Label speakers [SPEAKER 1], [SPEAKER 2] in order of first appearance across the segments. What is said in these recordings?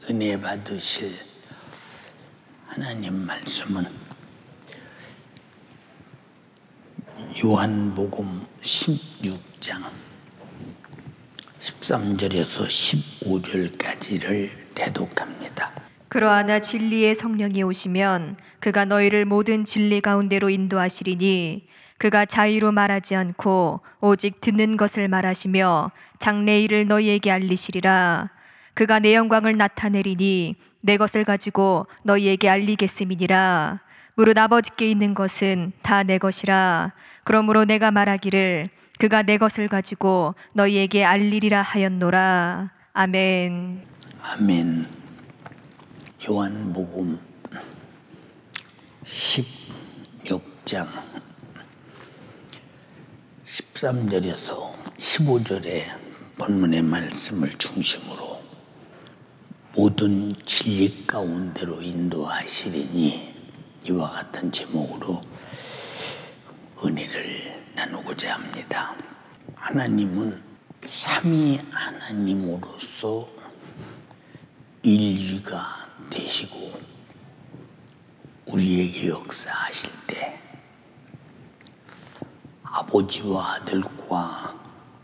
[SPEAKER 1] 은혜 받으실 하나님 말씀은 요한복음 16장 13절에서 15절까지를 대독합니다.
[SPEAKER 2] 그러하나 진리의 성령이 오시면 그가 너희를 모든 진리 가운데로 인도하시리니 그가 자의로 말하지 않고 오직 듣는 것을 말하시며 장래 일을 너희에게 알리시리라. 그가 내 영광을 나타내리니 내 것을 가지고 너희에게 알리겠음이니라. 무릇 아버지께 있는 것은 다 내 것이라. 그러므로 내가 말하기를 그가 내 것을 가지고 너희에게 알리리라 하였노라. 아멘.
[SPEAKER 1] 아멘. 요한복음 16장 13절에서 15절의 본문의 말씀을 중심으로 모든 진리 가운데로 인도하시리니 이와 같은 제목으로 은혜를 나누고자 합니다. 하나님은 삼위 하나님으로서 인류가 되시고 우리에게 역사하실 때 아버지와 아들과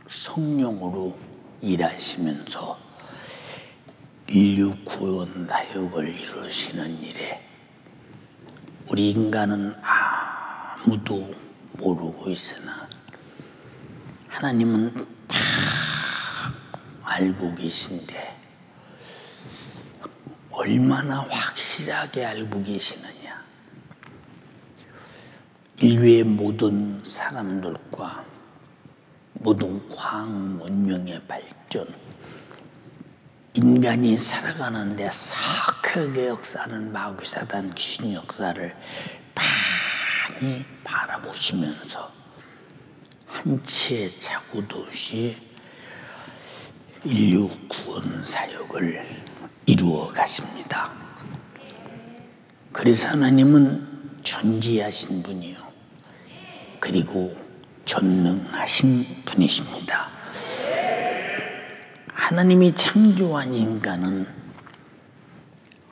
[SPEAKER 1] 성령으로 일하시면서 인류 구원 사역을 이루시는 일에 우리 인간은 아무도 모르고 있으나 하나님은 다 알고 계신데 얼마나 확실하게 알고 계시느냐. 인류의 모든 사람들과 모든 과학 문명의 발전, 인간이 살아가는데 사악하게 역사하는 마귀사단 귀신 역사를 많이 바라보시면서 한 치의 착오도 없이 인류 구원 사역을 이루어 가십니다. 그래서 하나님은 존귀하신 분이요 그리고 전능하신 분이십니다. 하나님이 창조한 인간은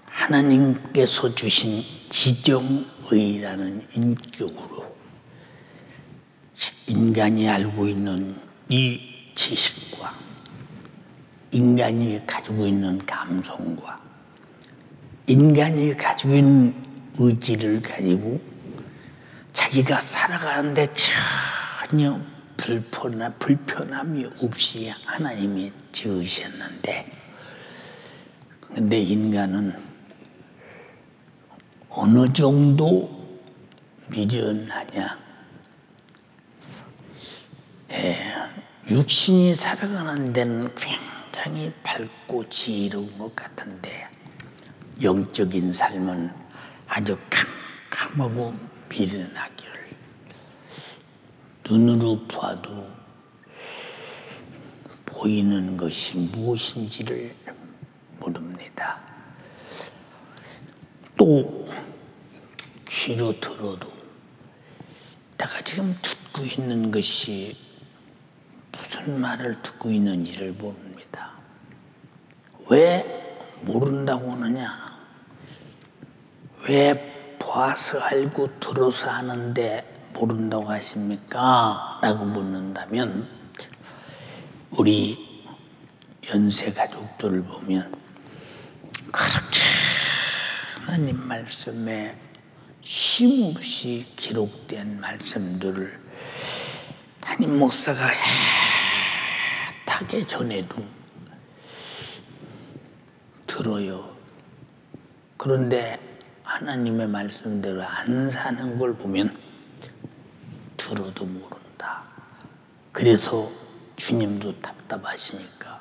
[SPEAKER 1] 하나님께서 주신 지정의라는 인격으로 인간이 알고 있는 이 지식과 인간이 가지고 있는 감성과 인간이 가지고 있는 의지를 가지고 자기가 살아가는데 전혀 불편함이 없이 하나님이 지으셨는데 근데 인간은 어느 정도 미련하냐. 육신이 살아가는 데는 굉장히 밝고 지혜로운 것 같은데 영적인 삶은 아주 캄캄하고 미련하기를 눈으로 봐도 보이는 것이 무엇인지를 모릅니다. 또 귀로 들어도 내가 지금 듣고 있는 것이 무슨 말을 듣고 있는지를 모릅니다. 왜 모른다고 하느냐? 왜 봐서 알고 들어서 하는데 모른다고 하십니까? 라고 묻는다면 우리 연세 가족들을 보면 그렇게 하나님 말씀에 쉼없이 기록된 말씀들을 담임 목사가 애타게 전해도 들어요. 그런데 하나님의 말씀대로 안 사는 걸 보면 들어도 모른다. 그래서 주님도 답답하시니까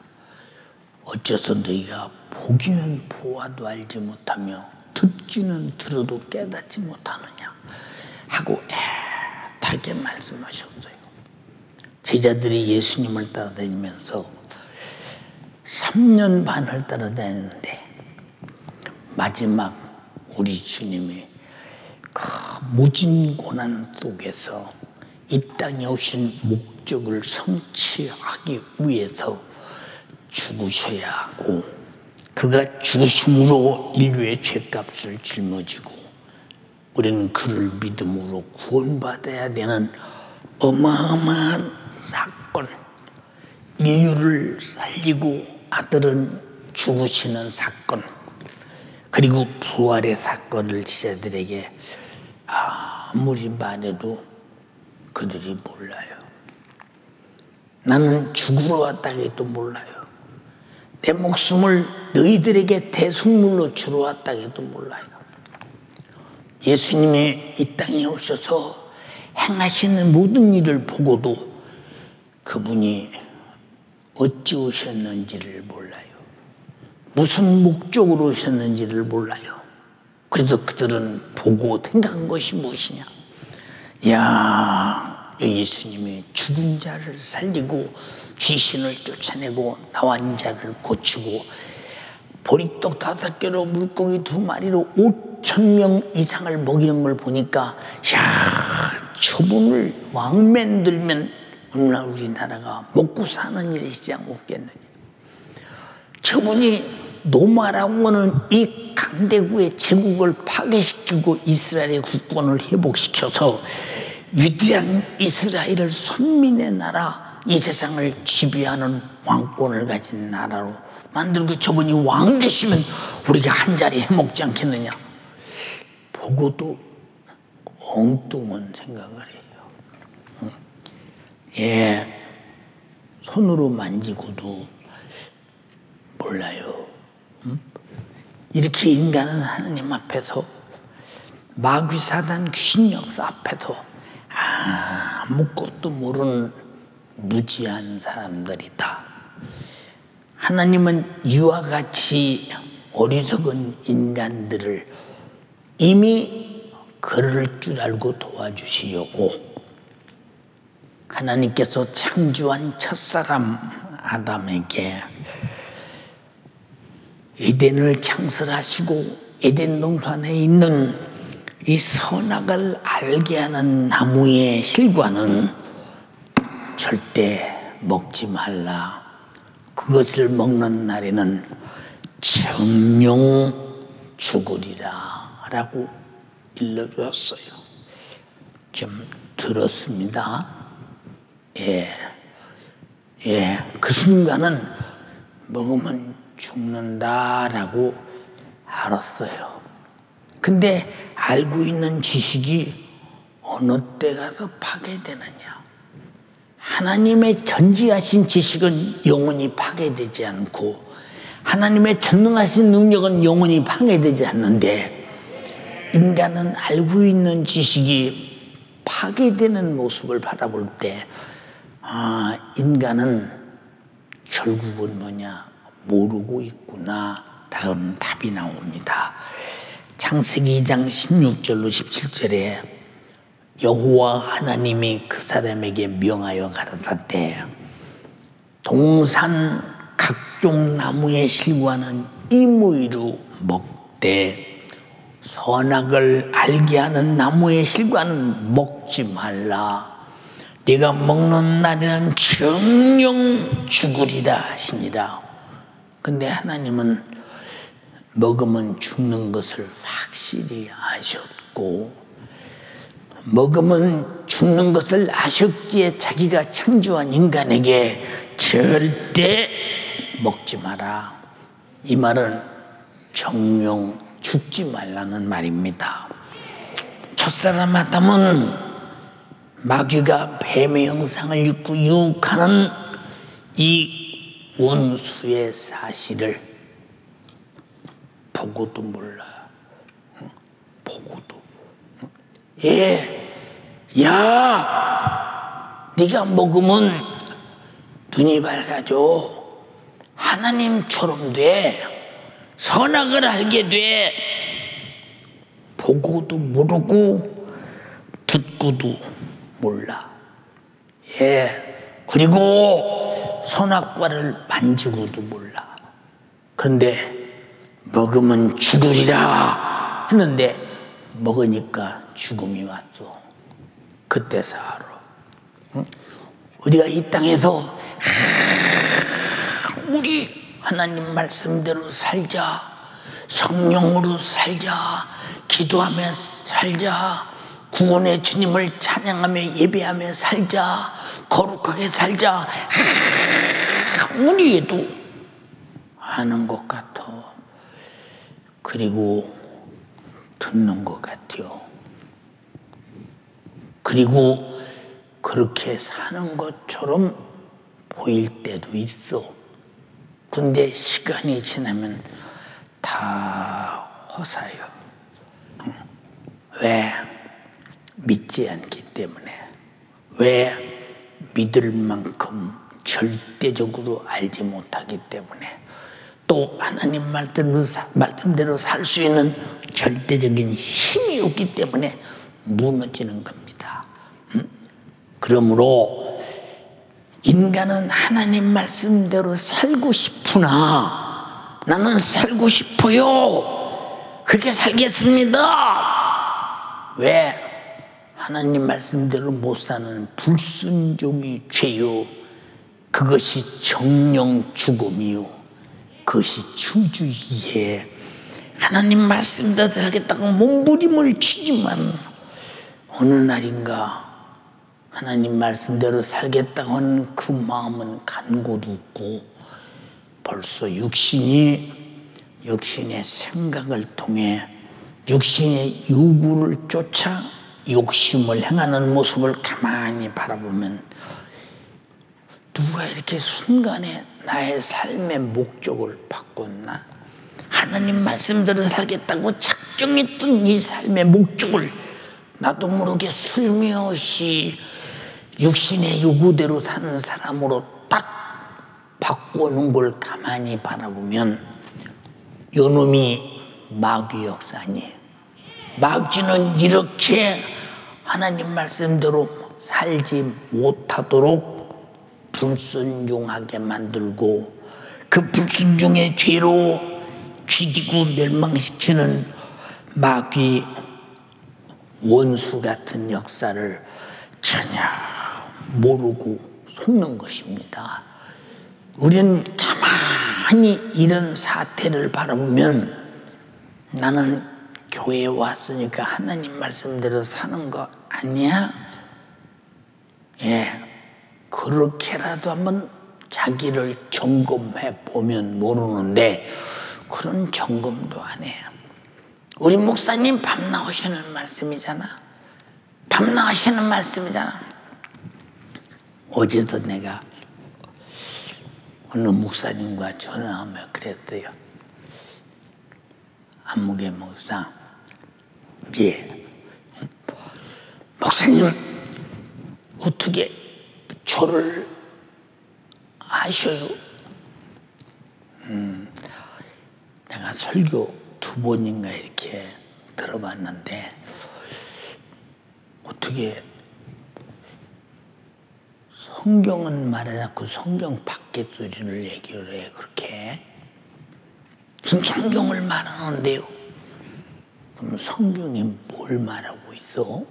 [SPEAKER 1] 어째서 너희가 보기는 보아도 알지 못하며 듣기는 들어도 깨닫지 못하느냐 하고 애타게 말씀하셨어요. 제자들이 예수님을 따라다니면서 3년 반을 따라다녔는데 마지막 우리 주님이 그 모진 고난 속에서 이 땅에 오신 목적을 성취하기 위해서 죽으셔야 하고 그가 죽으심으로 인류의 죄값을 짊어지고 우리는 그를 믿음으로 구원받아야 되는 어마어마한 사건, 인류를 살리고 아들은 죽으시는 사건, 그리고 부활의 사건을 제자들에게 아무리 말해도 그들이 몰라요. 나는 죽으러 왔다 해도 몰라요. 내 목숨을 너희들에게 대속물로 주러 왔다 해도 몰라요. 예수님이 이 땅에 오셔서 행하시는 모든 일을 보고도 그분이 어찌 오셨는지를 몰라요. 무슨 목적으로 오셨는지를 몰라요. 그래서 그들은 보고 생각한 것이 무엇이냐? 야, 예수님이 죽은 자를 살리고 귀신을 쫓아내고 나온 자를 고치고 보리떡 5개로 물고기 2마리로 5,000명 이상을 먹이는 걸 보니까 야, 저분을 왕맨 들면 오늘날 우리나라가 먹고 사는 일이 시지 않겠느냐. 저분이 노마라고 하는 이 강대국의 제국을 파괴시키고 이스라엘의 국권을 회복시켜서 위대한 이스라엘을 선민의 나라, 이 세상을 지배하는 왕권을 가진 나라로 만들고 저분이 왕 되시면 우리가 한 자리 해먹지 않겠느냐. 보고도 엉뚱한 생각을 해요. 예, 손으로 만지고도 몰라요. 이렇게 인간은 하나님 앞에서 마귀 사단 귀신 역사 앞에서 아무것도 모르는 무지한 사람들이다. 하나님은 이와 같이 어리석은 인간들을 이미 그럴 줄 알고 도와주시려고 하나님께서 창조한 첫사람 아담에게 에덴을 창설하시고 에덴 동산에 있는 이 선악을 알게 하는 나무의 실과는 절대 먹지 말라. 그것을 먹는 날에는 정령 죽으리라 라고 일러주었어요. 좀 들었습니다. 그 순간은 먹으면 죽는다라고 알았어요. 근데 알고 있는 지식이 어느 때 가서 파괴되느냐. 하나님의 전지하신 지식은 영원히 파괴되지 않고 하나님의 전능하신 능력은 영원히 파괴되지 않는데 인간은 알고 있는 지식이 파괴되는 모습을 바라볼 때 인간은 결국은 뭐냐 모르고 있구나 라는 답이 나옵니다. 창세기 2장 16절로 17절에 여호와 하나님이 그 사람에게 명하여 가라사대 동산 각종 나무의 실과는 임의로 먹되 선악을 알게 하는 나무의 실과는 먹지 말라. 네가 먹는 날에는 정령 죽으리라 하시니라. 근데 하나님은 먹으면 죽는 것을 확실히 아셨고 먹으면 죽는 것을 아셨기에 자기가 창조한 인간에게 절대 먹지 마라. 이 말은 정령 죽지 말라는 말입니다. 첫사람 아담은 마귀가 뱀의 형상을 입고 유혹하는 이 원수의 사실을 보고도 몰라. 보고도. 야, 네가 먹으면 눈이 밝아져. 하나님처럼 돼. 선악을 알게 돼. 보고도 모르고 듣고도 몰라. 그리고 선악과를 만지고도 몰라. 그런데 먹으면 죽으리라 했는데 먹으니까 죽음이 왔어. 그때서 알아. 우리가 이 땅에서 우리 하나님 말씀대로 살자, 성령으로 살자, 기도하며 살자, 구원의 주님을 찬양하며 예배하며 살자, 거룩하게 살자. 아무리 해도 아는 것 같아. 그리고 듣는 것 같아요. 그리고 그렇게 사는 것처럼 보일 때도 있어. 근데 시간이 지나면 다 허사요. 왜? 믿지 않기 때문에. 왜? 믿을 만큼 절대적으로 알지 못하기 때문에. 또 하나님 말씀대로 살 수 있는 절대적인 힘이 없기 때문에 무너지는 겁니다. 그러므로 인간은 하나님 말씀대로 살고 싶으나 나는 살고 싶어요. 그렇게 살겠습니다. 왜? 하나님 말씀대로 못 사는 불순종이 죄요. 그것이 정령 죽음이요. 그것이 저주이기에 하나님 말씀대로 살겠다고 몸부림을 치지만 어느 날인가 하나님 말씀대로 살겠다고 하는 그 마음은 간고도 없고 벌써 육신의 생각을 통해 육신의 요구를 쫓아 욕심을 행하는 모습을 가만히 바라보면 누가 이렇게 순간에 나의 삶의 목적을 바꿨나? 하나님 말씀대로 살겠다고 작정했던 이 삶의 목적을 나도 모르게 슬며시 육신의 요구대로 사는 사람으로 딱 바꾸는 걸 가만히 바라보면 요놈이 마귀 역사니, 마귀는 이렇게 하나님 말씀대로 살지 못하도록 불순종하게 만들고 그 불순종의 죄로 죽이고 멸망시키는 마귀 원수 같은 역사를 전혀 모르고 속는 것입니다. 우리는 가만히 이런 사태를 바라보면 나는 교회에 왔으니까 하나님 말씀대로 사는 거 아니야? 예, 그렇게라도 한번 자기를 점검해 보면 모르는데 그런 점검도 안 해요. 우리 목사님 밤 나오시는 말씀이잖아. 밤 나오시는 말씀이잖아. 어제도 내가 어느 목사님과 전화하며 그랬어요. 안무개 목사, 예, 목사님 어떻게 저를 아셔요? 내가 설교 2번인가 이렇게 들어봤는데 어떻게 성경은 말하지 않고 성경 밖의 소리를 얘기를 해 그렇게? 지금 성경을 말하는데요. 그럼 성경이 뭘 말하고 있어?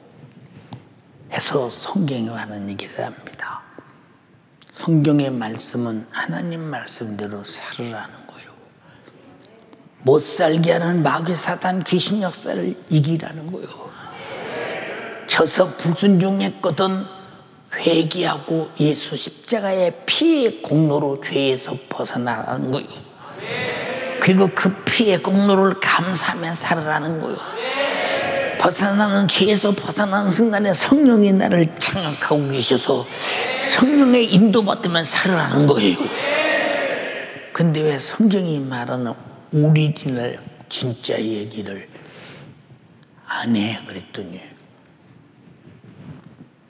[SPEAKER 1] 해서 성경에 하는 얘기를 합니다. 성경의 말씀은 하나님 말씀대로 살으라는 거예요. 못 살게 하는 마귀 사탄 귀신 역사를 이기라는 거예요. 져서 불순종했거든 회개하고 예수 십자가의 피의 공로로 죄에서 벗어나라는 거예요. 그리고 그 피의 공로를 감사하며 살아라는 거예요. 벗어나는 죄에서 벗어나는 순간에 성령이 나를 장악하고 계셔서 성령의 인도받으면 살아라는 거예요. 근데 왜 성경이 말하는 오리지널 진짜 얘기를 안 해? 그랬더니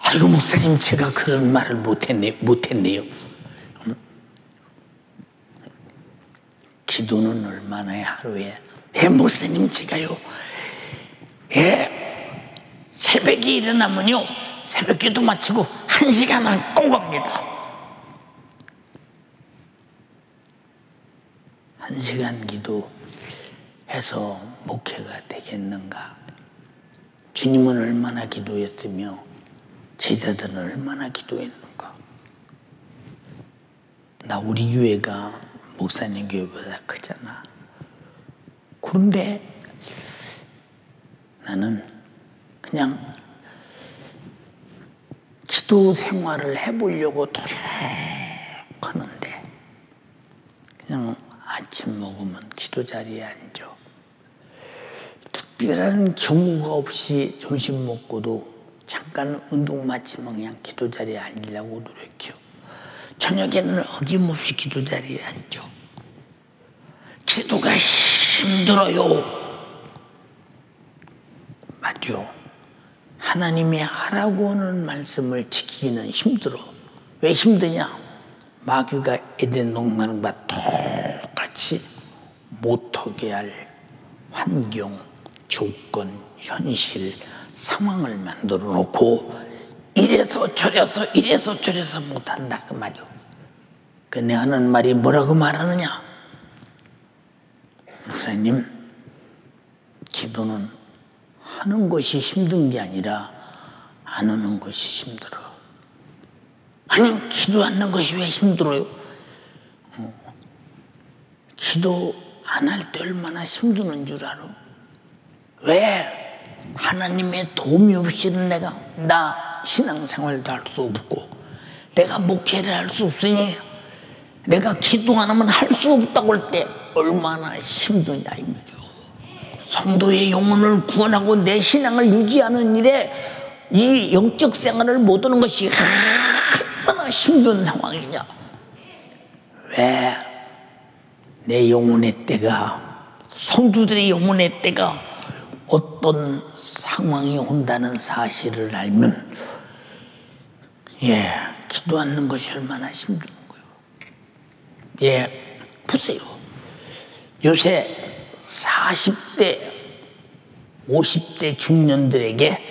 [SPEAKER 1] 아이고 목사님 제가 그런 말을 못했네요. 기도는 얼마나 해 하루에? 목사님 제가요 새벽에 일어나면요 새벽기도 마치고 1시간은 꼭 합니다. 1시간 기도해서 목회가 되겠는가? 주님은 얼마나 기도했으며 제자들은 얼마나 기도했는가? 나 우리 교회가 목사님 교회보다 크잖아. 그런데 나는 그냥 기도 생활을 해보려고 노력하는데 그냥 아침 먹으면 기도 자리에 앉아. 특별한 경우가 없이 점심 먹고도 잠깐 운동 마치면 그냥 기도 자리에 앉으려고 노력해요. 저녁에는 어김없이 기도 자리에 앉아. 기도가 힘들어요. 맞죠? 하나님이 하라고 하는 말씀을 지키기는 힘들어. 왜 힘드냐? 마귀가 에덴 동산과 똑같이 못하게 할 환경, 조건, 현실, 상황을 만들어 놓고 이래서 저래서 못한다 그 말이요. 그 내 하는 말이 뭐라고 말하느냐? 목사님, 기도는 하는 것이 힘든 게 아니라 안 하는 것이 힘들어. 아니, 기도하는 것이 왜 힘들어요? 기도 안 할 때 얼마나 힘드는 줄 알아? 왜? 하나님의 도움이 없이는 나 신앙생활도 할 수 없고 내가 목회를 할 수 없으니 내가 기도 안 하면 할 수 없다고 할 때 얼마나 힘드냐 이 거죠. 성도의 영혼을 구원하고 내 신앙을 유지하는 일에 이 영적 생활을 못 하는 것이 얼마나 힘든 상황이냐. 왜? 내 영혼의 때가, 성도들의 영혼의 때가 어떤 상황이 온다는 사실을 알면 기도하는 것이 얼마나 힘든 거예요. 보세요. 요새 40대, 50대 중년들에게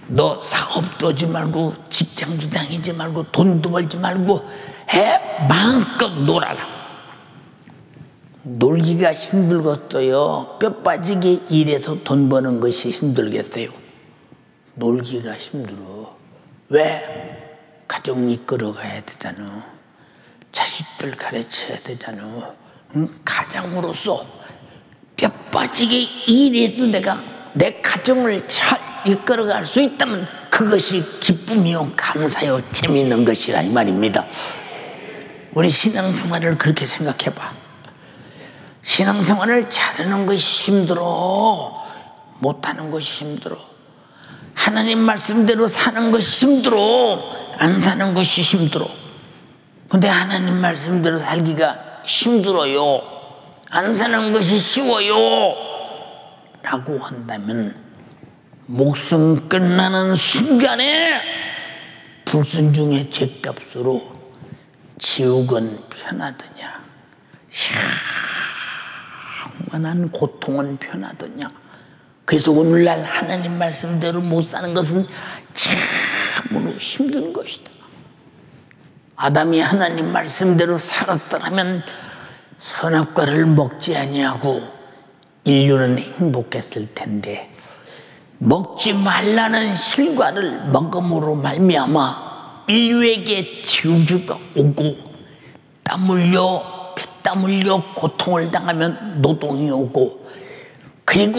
[SPEAKER 1] 너 사업도 하지 말고 직장도 다니지 말고 돈도 벌지 말고 마음껏 놀아라. 놀기가 힘들겠어요? 뼈 빠지게 일해서 돈 버는 것이 힘들겠어요? 놀기가 힘들어. 왜? 가정 이끌어가야 되잖아. 자식들 가르쳐야 되잖아. 가장으로서 뼈 빠지게 일해도 내가 내 가정을 잘 이끌어갈 수 있다면 그것이 기쁨이요 감사요 재미있는 것이라 이 말입니다. 우리 신앙생활을 그렇게 생각해봐. 신앙생활을 잘하는 것이 힘들어. 못하는 것이 힘들어. 하나님 말씀대로 사는 것이 힘들어. 안 사는 것이 힘들어. 근데 하나님 말씀대로 살기가 힘들어요. 안 사는 것이 쉬워요. 라고 한다면 목숨 끝나는 순간에 불순종의 죄값으로 지옥은 편하더냐, 영원한 고통은 편하더냐. 그래서 오늘날 하나님 말씀대로 못 사는 것은 참으로 힘든 것이다. 아담이 하나님 말씀대로 살았더라면 선악과를 먹지 아니하고 인류는 행복했을 텐데 먹지 말라는 실과를 먹음으로 말미암아 인류에게 저주가 오고 땀 흘려 피땀 흘려 고통을 당하면 노동이 오고 그리고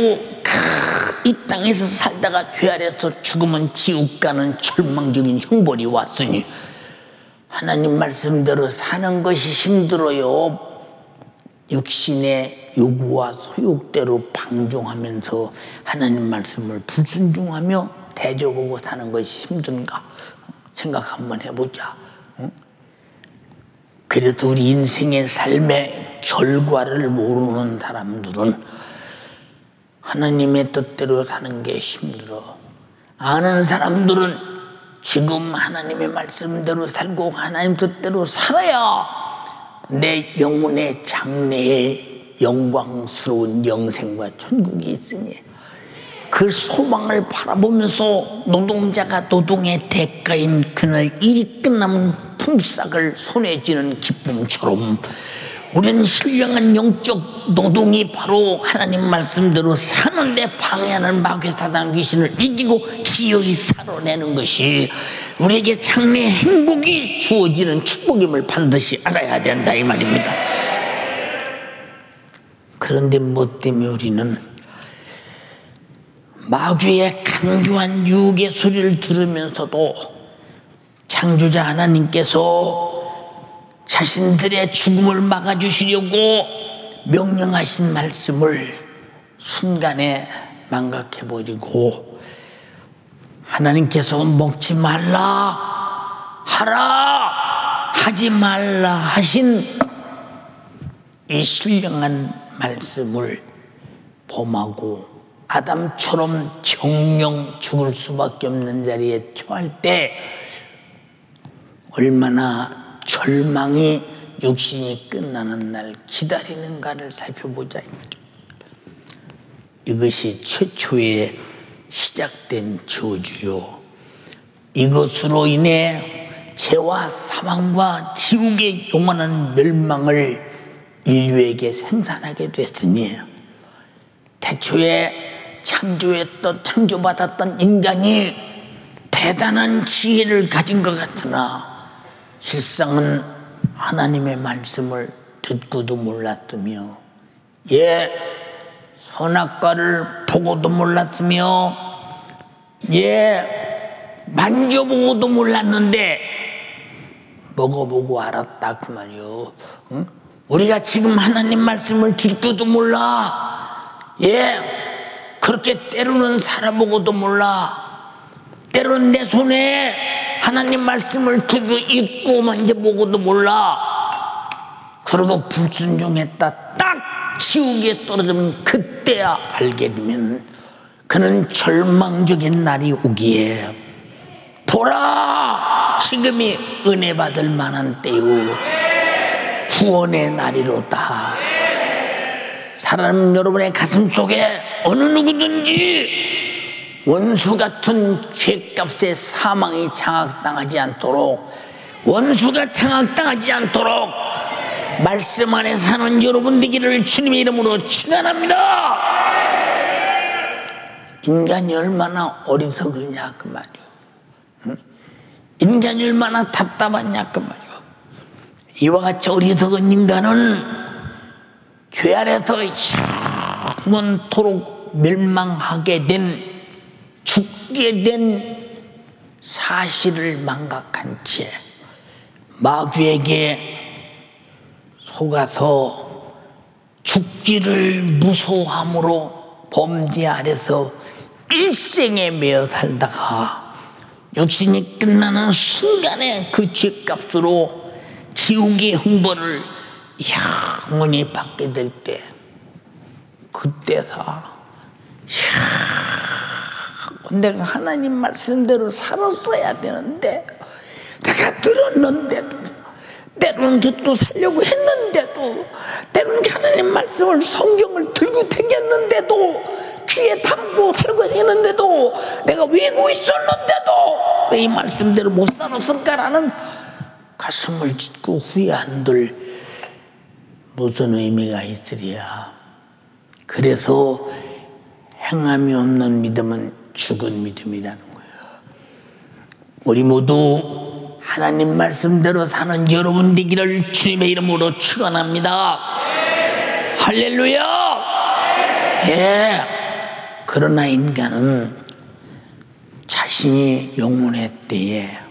[SPEAKER 1] 이 땅에서 살다가 죄 아래서 죽으면 지옥 가는 절망적인 형벌이 왔으니 하나님 말씀대로 사는 것이 힘들어요. 육신의 요구와 소욕대로 방종하면서 하나님 말씀을 불순종하며 대적하고 사는 것이 힘든가 생각 한번 해보자. 그래서 우리 인생의 삶의 결과를 모르는 사람들은 하나님의 뜻대로 사는 게 힘들어. 아는 사람들은 지금 하나님의 말씀대로 살고 하나님 뜻대로 살아야 내 영혼의 장래에 영광스러운 영생과 천국이 있으니 그 소망을 바라보면서 노동자가 노동의 대가인 그날 일이 끝나면 품삯을 손에 쥐는 기쁨처럼 우리는 신령한 영적 노동이 바로 하나님 말씀대로 사는데 방해하는 마귀 사단 귀신을 이기고 기어이 살아내는 것이 우리에게 장래 행복이 주어지는 축복임을 반드시 알아야 된다 이 말입니다. 그런데 뭐 때문에 우리는 마귀의 간교한 유혹의 소리를 들으면서도 창조자 하나님께서 자신들의 죽음을 막아주시려고 명령하신 말씀을 순간에 망각해버리고 하나님께서 먹지 말라 하라 하지 말라 하신 이 신령한 말씀을 범하고 아담처럼 정령 죽을 수밖에 없는 자리에 처할 때 얼마나 절망이 육신이 끝나는 날 기다리는가를 살펴보자 이거죠. 이것이 최초에 시작된 저주요. 이것으로 인해 죄와 사망과 지옥의 영원한 멸망을 인류에게 생산하게 됐으니 태초에 창조받았던 인간이 대단한 지혜를 가진 것 같으나 실상은 하나님의 말씀을 듣고도 몰랐으며 선악과를 보고도 몰랐으며 만져보고도 몰랐는데 먹어보고 알았다 그 말이요. 응? 우리가 지금 하나님 말씀을 듣고도 몰라. 그렇게 때로는 살아보고도 몰라. 때로는 내 손에 하나님 말씀을 들고 읽고 만져보고도 몰라. 그러고 불순종했다 딱 지옥에 떨어지면 그때야 알게 되면 그는 절망적인 날이 오기에 보라 지금이 은혜 받을 만한 때요 구원의 날이로다. 사람 여러분의 가슴 속에 어느 누구든지 원수 같은 죄값의 사망이 장악당하지 않도록 원수가 장악당하지 않도록 말씀 안에 사는 여러분 되기를 주님의 이름으로 축원합니다. 인간이 얼마나 어리석으냐 그 말이요. 응? 인간이 얼마나 답답하냐 그 말이요. 이와 같이 어리석은 인간은 죄 아래서 영원토록 멸망하게 된 죽게 된 사실을 망각한 채 마귀에게 속아서 죽기를 무서워함으로 범죄 아래서 일생에 매여 살다가 육신이 끝나는 순간에 그 죄값으로 지옥의 형벌을 영원히 받게 될 때 그때다 내가 하나님 말씀대로 살았어야 되는데 내가 들었는데도 때로는 듣고 살려고 했는데도 때로는 하나님 말씀을 성경을 들고 다녔는데도 귀에 담고 살고 다녔는데도 내가 외고 있었는데도 왜 이 말씀대로 못 살았을까라는 가슴을 찢고 후회한들 무슨 의미가 있으리야. 그래서 행함이 없는 믿음은 죽은 믿음이라는 거예요. 우리 모두 하나님 말씀대로 사는 여러분 되기를 주님의 이름으로 축원합니다. 할렐루야. 그러나 인간은 자신이 영혼의 때에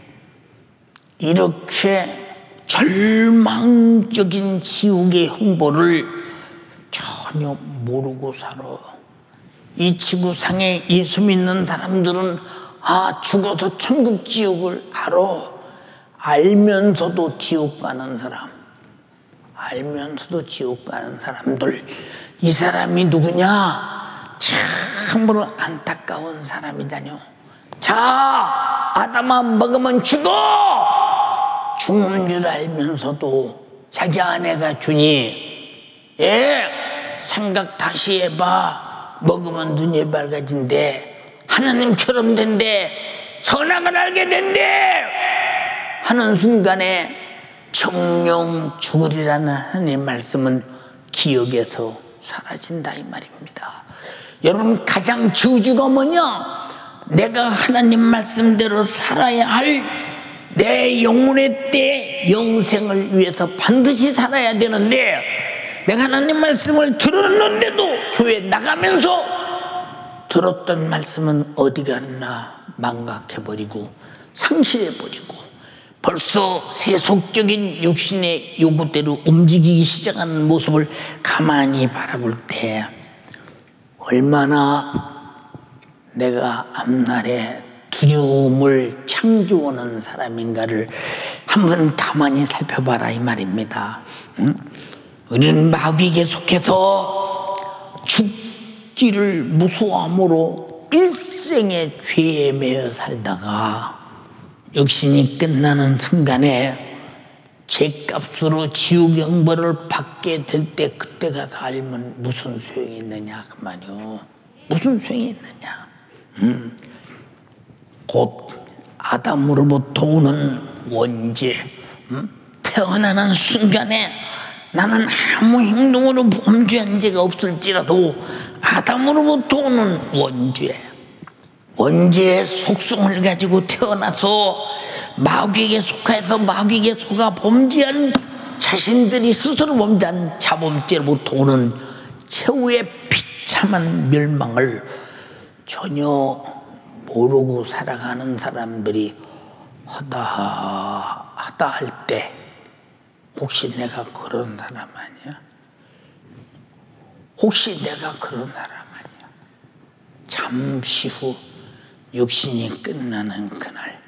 [SPEAKER 1] 이렇게 절망적인 지옥의 형벌을 전혀 모르고 살아. 이 지구상에 예수 믿는 사람들은 죽어서 천국 지옥을 알아. 알면서도 지옥 가는 사람, 알면서도 지옥 가는 사람들, 이 사람이 누구냐? 참으로 안타까운 사람이다뇨. 자, 아담아 먹으면 죽어! 죽는 줄 알면서도 자기 아내가 주니 생각 다시 해봐. 먹으면 눈이 밝아진대. 하나님처럼 된대. 선악을 알게 된대. 하는 순간에 정령 죽으리라는 하나님의 말씀은 기억에서 사라진다 이 말입니다. 여러분 가장 저주가 뭐냐? 내가 하나님 말씀대로 살아야 할 내 영혼의 때 영생을 위해서 반드시 살아야 되는데 내가 하나님 말씀을 들었는데도 교회 나가면서 들었던 말씀은 어디 갔나 망각해버리고 상실해버리고 벌써 세속적인 육신의 요구대로 움직이기 시작하는 모습을 가만히 바라볼 때 얼마나 내가 앞날에 두려움을 창조하는 사람인가를 한번 가만히 살펴봐라 이 말입니다. 우리는 마귀에게 속해서 죽기를 무서워함으로 일생의 죄에 매여 살다가 육신이 끝나는 순간에 죄값으로 지옥 영벌을 받게 될 때 그때 가서 알면 무슨 소용이 있느냐 그 말이요. 무슨 소용이 있느냐. 곧 아담으로부터 오는 원죄, 태어나는 순간에 나는 아무 행동으로 범죄한 죄가 없을지라도 아담으로부터 오는 원죄의 속성을 가지고 태어나서 마귀에게 속해서 마귀에게 속아 범죄한 자신들이 스스로 범죄한 자범죄로부터 오는 최후의 비참한 멸망을 전혀 모르고 살아가는 사람들이 하다 할 때 혹시 내가 그런 사람 아니야? 혹시 내가 그런 사람 아니야? 잠시 후 육신이 끝나는 그날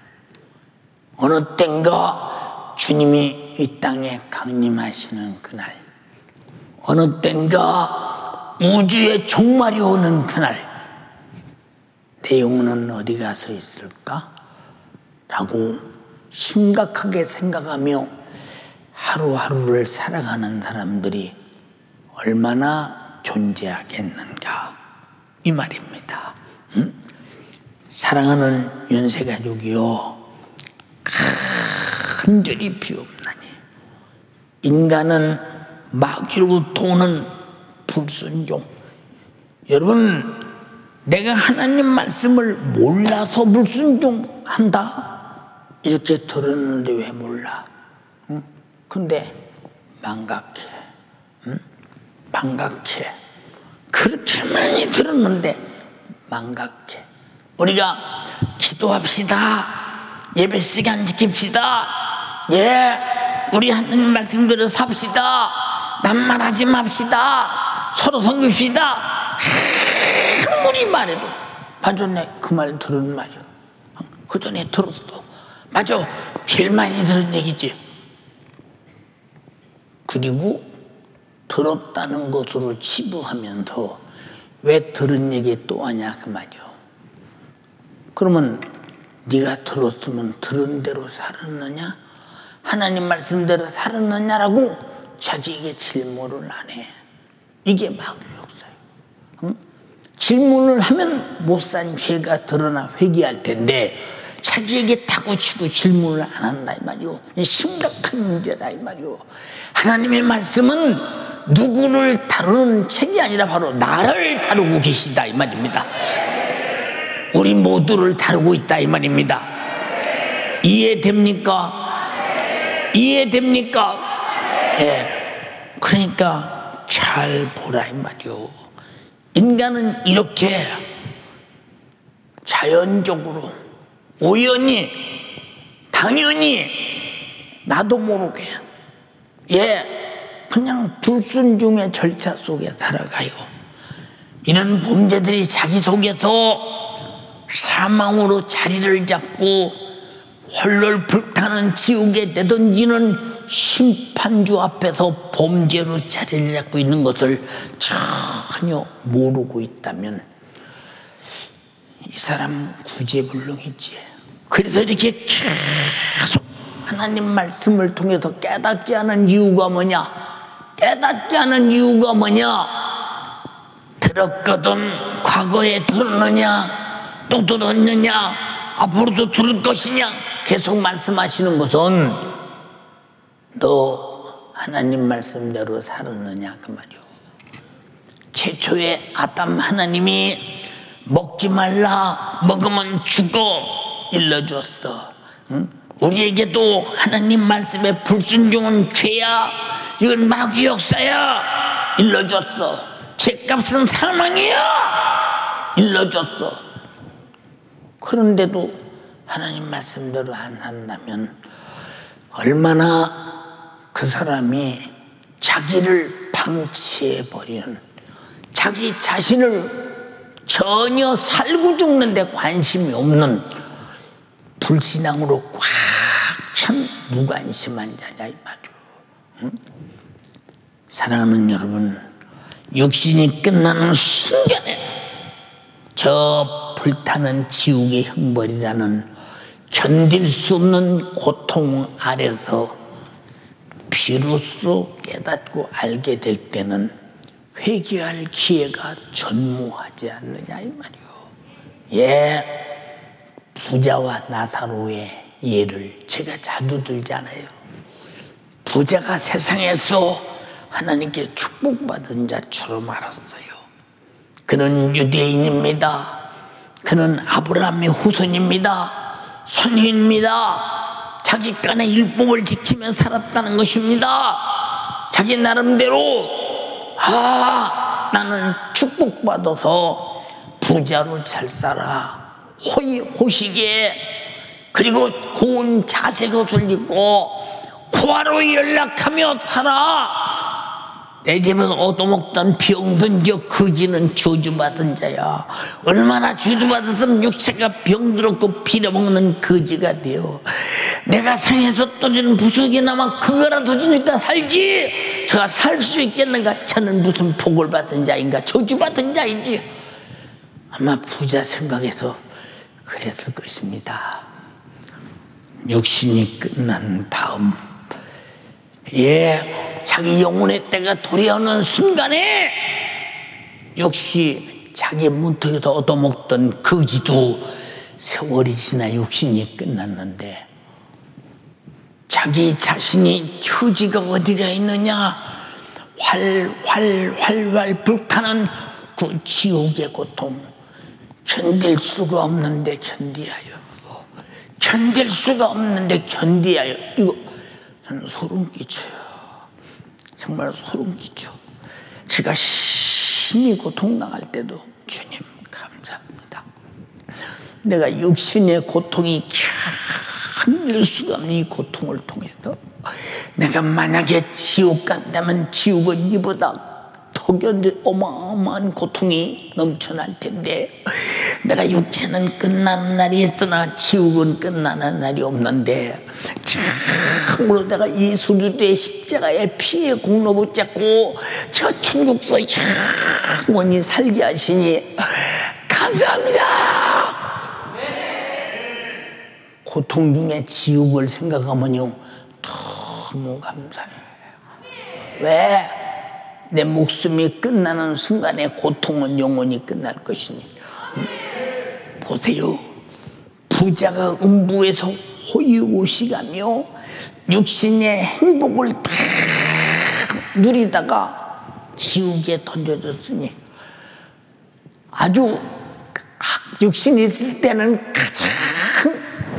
[SPEAKER 1] 어느 땐가 주님이 이 땅에 강림하시는 그날 어느 땐가 우주의 종말이 오는 그날 내 영혼은 어디 가서 있을까? 라고 심각하게 생각하며 하루하루를 살아가는 사람들이 얼마나 존재하겠는가 이 말입니다. 사랑하는 연세가족이요, 간절히 비옵나니 인간은 마귀로부터 오는 불순종. 여러분, 내가 하나님 말씀을 몰라서 불순종한다 이렇게 들었는데 왜 몰라? 근데 망각해. 망각해. 그렇게 많이 들었는데 망각해. 우리가 기도합시다. 예배 시간 지킵시다. 예, 우리 하나님 말씀대로 삽시다. 낱말하지 맙시다. 서로 섬깁시다. 아무리 말해도 맞아, 그 말 들은 말이야. 그 전에 들었어. 맞아, 제일 많이 들은 얘기지. 그리고 들었다는 것으로 치부하면서 왜 들은 얘기 또 하냐 그 말이야. 그러면 네가 들었으면 들은 대로 살았느냐? 하나님 말씀대로 살았느냐라고 자기에게 질문을 안 해. 이게 마귀 역사예요. 질문을 하면 못 산 죄가 드러나 회개할 텐데 자기에게 타고치고 질문을 안 한다 이 말이요. 심각한 문제다 이 말이요. 하나님의 말씀은 누구를 다루는 책이 아니라 바로 나를 다루고 계시다 이 말입니다. 우리 모두를 다루고 있다 이 말입니다. 이해됩니까? 이해됩니까? 예. 그러니까 잘 보라 이 말이요. 인간은 이렇게 자연적으로 우연히 당연히 나도 모르게 그냥 불순종의 절차 속에 살아가요. 이런 범죄들이 자기 속에서 사망으로 자리를 잡고 홀로 불타는 지옥에 내던지는 심판주 앞에서 범죄로 자리를 잡고 있는 것을 전혀 모르고 있다면 이 사람 구제불능이지. 그래서 이렇게 계속 하나님 말씀을 통해서 깨닫게 하는 이유가 뭐냐? 깨닫게 하는 이유가 뭐냐? 들었거든 과거에 들었느냐? 또 들었느냐? 앞으로도 들을 것이냐? 계속 말씀하시는 것은 너 하나님 말씀대로 살았느냐 그 말이요. 최초의 아담 하나님이 먹지 말라, 먹으면 죽어 일러줬어. 우리에게도 하나님 말씀에 불순종은 죄야. 이건 마귀 역사야. 일러줬어. 죄값은 사망이야, 일러줬어. 그런데도 하나님 말씀대로 안 한다면 얼마나 그 사람이 자기를 방치해버리는, 자기 자신을 전혀 살고 죽는 데 관심이 없는 불신앙으로 꽉 찬 무관심한 자냐 이 말이오. 응? 사랑하는 여러분, 육신이 끝나는 순간에 저 불타는 지옥의 형벌이라는 견딜 수 없는 고통 아래서 비로소 깨닫고 알게 될 때는 회개할 기회가 전무하지 않느냐 이 말이오. 예, 부자와 나사로의 예를 제가 자주 들잖아요. 부자가 세상에서 하나님께 축복받은 자처럼 알았어요. 그는 유대인입니다. 그는 아브라함의 후손입니다. 선인입니다. 자기 깐의 율법을 지키며 살았다는 것입니다. 자기 나름대로 나는 축복받아서 부자로 잘 살아, 호의호식에, 그리고 고운 자색옷을 입고 호화로 연락하며 살아. 내 집에서 얻어먹던 병든 저 거지는 저주받은 자야. 얼마나 저주받았으면 육체가 병들었고 빌어먹는 거지가 되어 내가 상에서 떠주는 부석이나마 그거라도 주니까 살지, 저가 살 수 있겠는가? 저는 무슨 복을 받은 자인가? 저주받은 자이지. 아마 부자 생각해서 그랬을 것입니다. 육신이 끝난 다음, 자기 영혼의 때가 도래하는 순간에 역시 자기 문턱에서 얻어먹던 거지도 세월이 지나 육신이 끝났는데 자기 자신이 처지가 어디가 있느냐, 활활 불타는 그 지옥의 고통 견딜 수가 없는데 견디하여, 견딜 수가 없는데 견디하여. 이거 저는 소름 끼쳐요. 정말 소름 끼쳐. 제가 심히 고통당할 때도 주님 감사합니다. 내가 육신의 고통이 견딜 수가 없는 이 고통을 통해서 내가 만약에 지옥 간다면 지옥은 이보다 더 견딜 어마어마한 고통이 넘쳐날 텐데, 내가 육체는 끝나는 날이 있으나 지옥은 끝나는 날이 없는데 참으로 내가 이 수두대 십자가의 피의 공로 붙잡고 저 천국서 영원히 살게 하시니 감사합니다. 고통 중에 지옥을 생각하면요 너무 감사해요. 왜? 내 목숨이 끝나는 순간에 고통은 영원히 끝날 것이니. 보세요. 부자가 음부에서 호의호식하며 육신의 행복을 다 누리다가 지옥에 던져졌으니, 아주 육신이 있을 때는 가장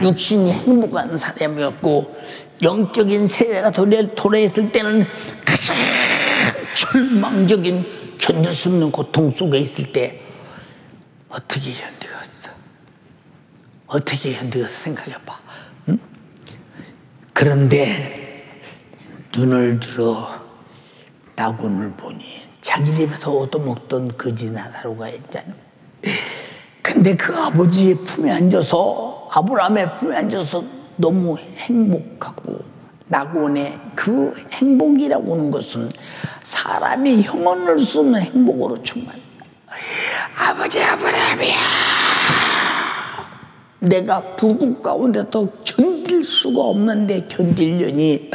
[SPEAKER 1] 육신이 행복한 사람이었고, 영적인 세대가 도래했을 때는 가장 절망적인 견딜 수 없는 고통 속에 있을 때 어떻게 견디겠어? 어떻게 견디겠어? 생각해봐. 응? 그런데 눈을 들어 나군을 보니 자기 집에서 얻어먹던 거지 나사로가 있잖아. 근데 그 아버지의 품에 앉아서, 아브라함의 품에 앉아서 너무 행복하고, 낙원의 그 행복이라고 하는 것은 사람이 형언할 수 없는 행복으로 충만합니다. 아버지 아브라함이야, 내가 불국 가운데서 견딜 수가 없는데 견딜려니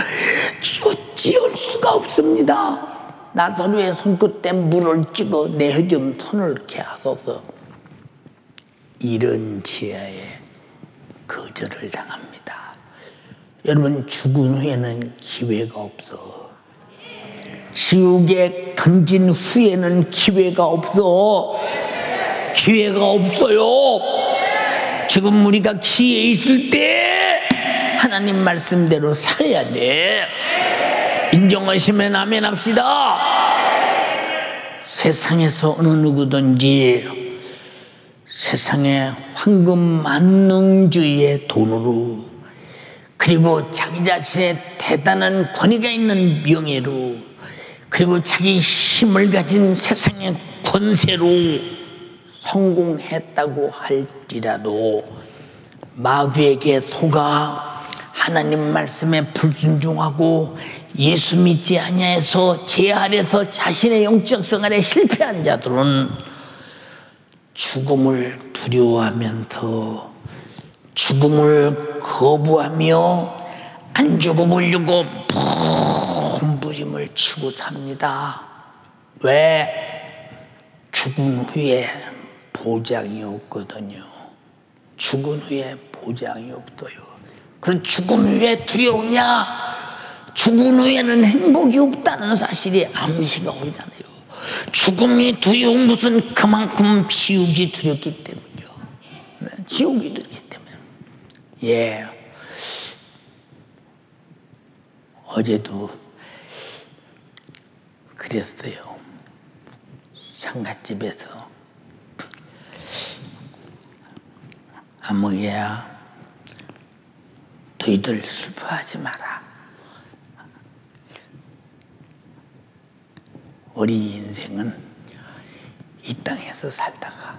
[SPEAKER 1] 어찌할 수가 없습니다. 나사로의 손끝에 물을 찍어 내 좀 손을 이렇게 하소서. 이런 지하에 거절을 당합니다. 여러분, 죽은 후에는 기회가 없어. 지옥에 던진 후에는 기회가 없어. 기회가 없어요. 지금 우리가 기회에 있을 때 하나님 말씀대로 살아야 돼. 인정하시면 아멘 합시다. 세상에서 어느 누구든지 세상의 황금 만능주의의 돈으로, 그리고 자기 자신의 대단한 권위가 있는 명예로, 그리고 자기 힘을 가진 세상의 권세로 성공했다고 할지라도 마귀에게 속아 하나님 말씀에 불순종하고 예수 믿지 아니하여서 제 아래서 자신의 영적 생활에 실패한 자들은 죽음을 두려워하면서 죽음을 거부하며 안 죽어보려고 몸부림을 치고 삽니다. 왜? 죽은 후에 보장이 없거든요. 죽은 후에 보장이 없어요. 그럼 죽음 후에 두려우냐? 죽은 후에는 행복이 없다는 사실이 암시가 오잖아요. 죽음이 두려운 것은 그만큼 지옥이 두렵기 때문이요. 지옥이 두렵기 때문에. 예. 어제도 그랬어요. 상갓집에서 아무개야, 너희들 슬퍼하지 마라. 우리 인생은 이 땅에서 살다가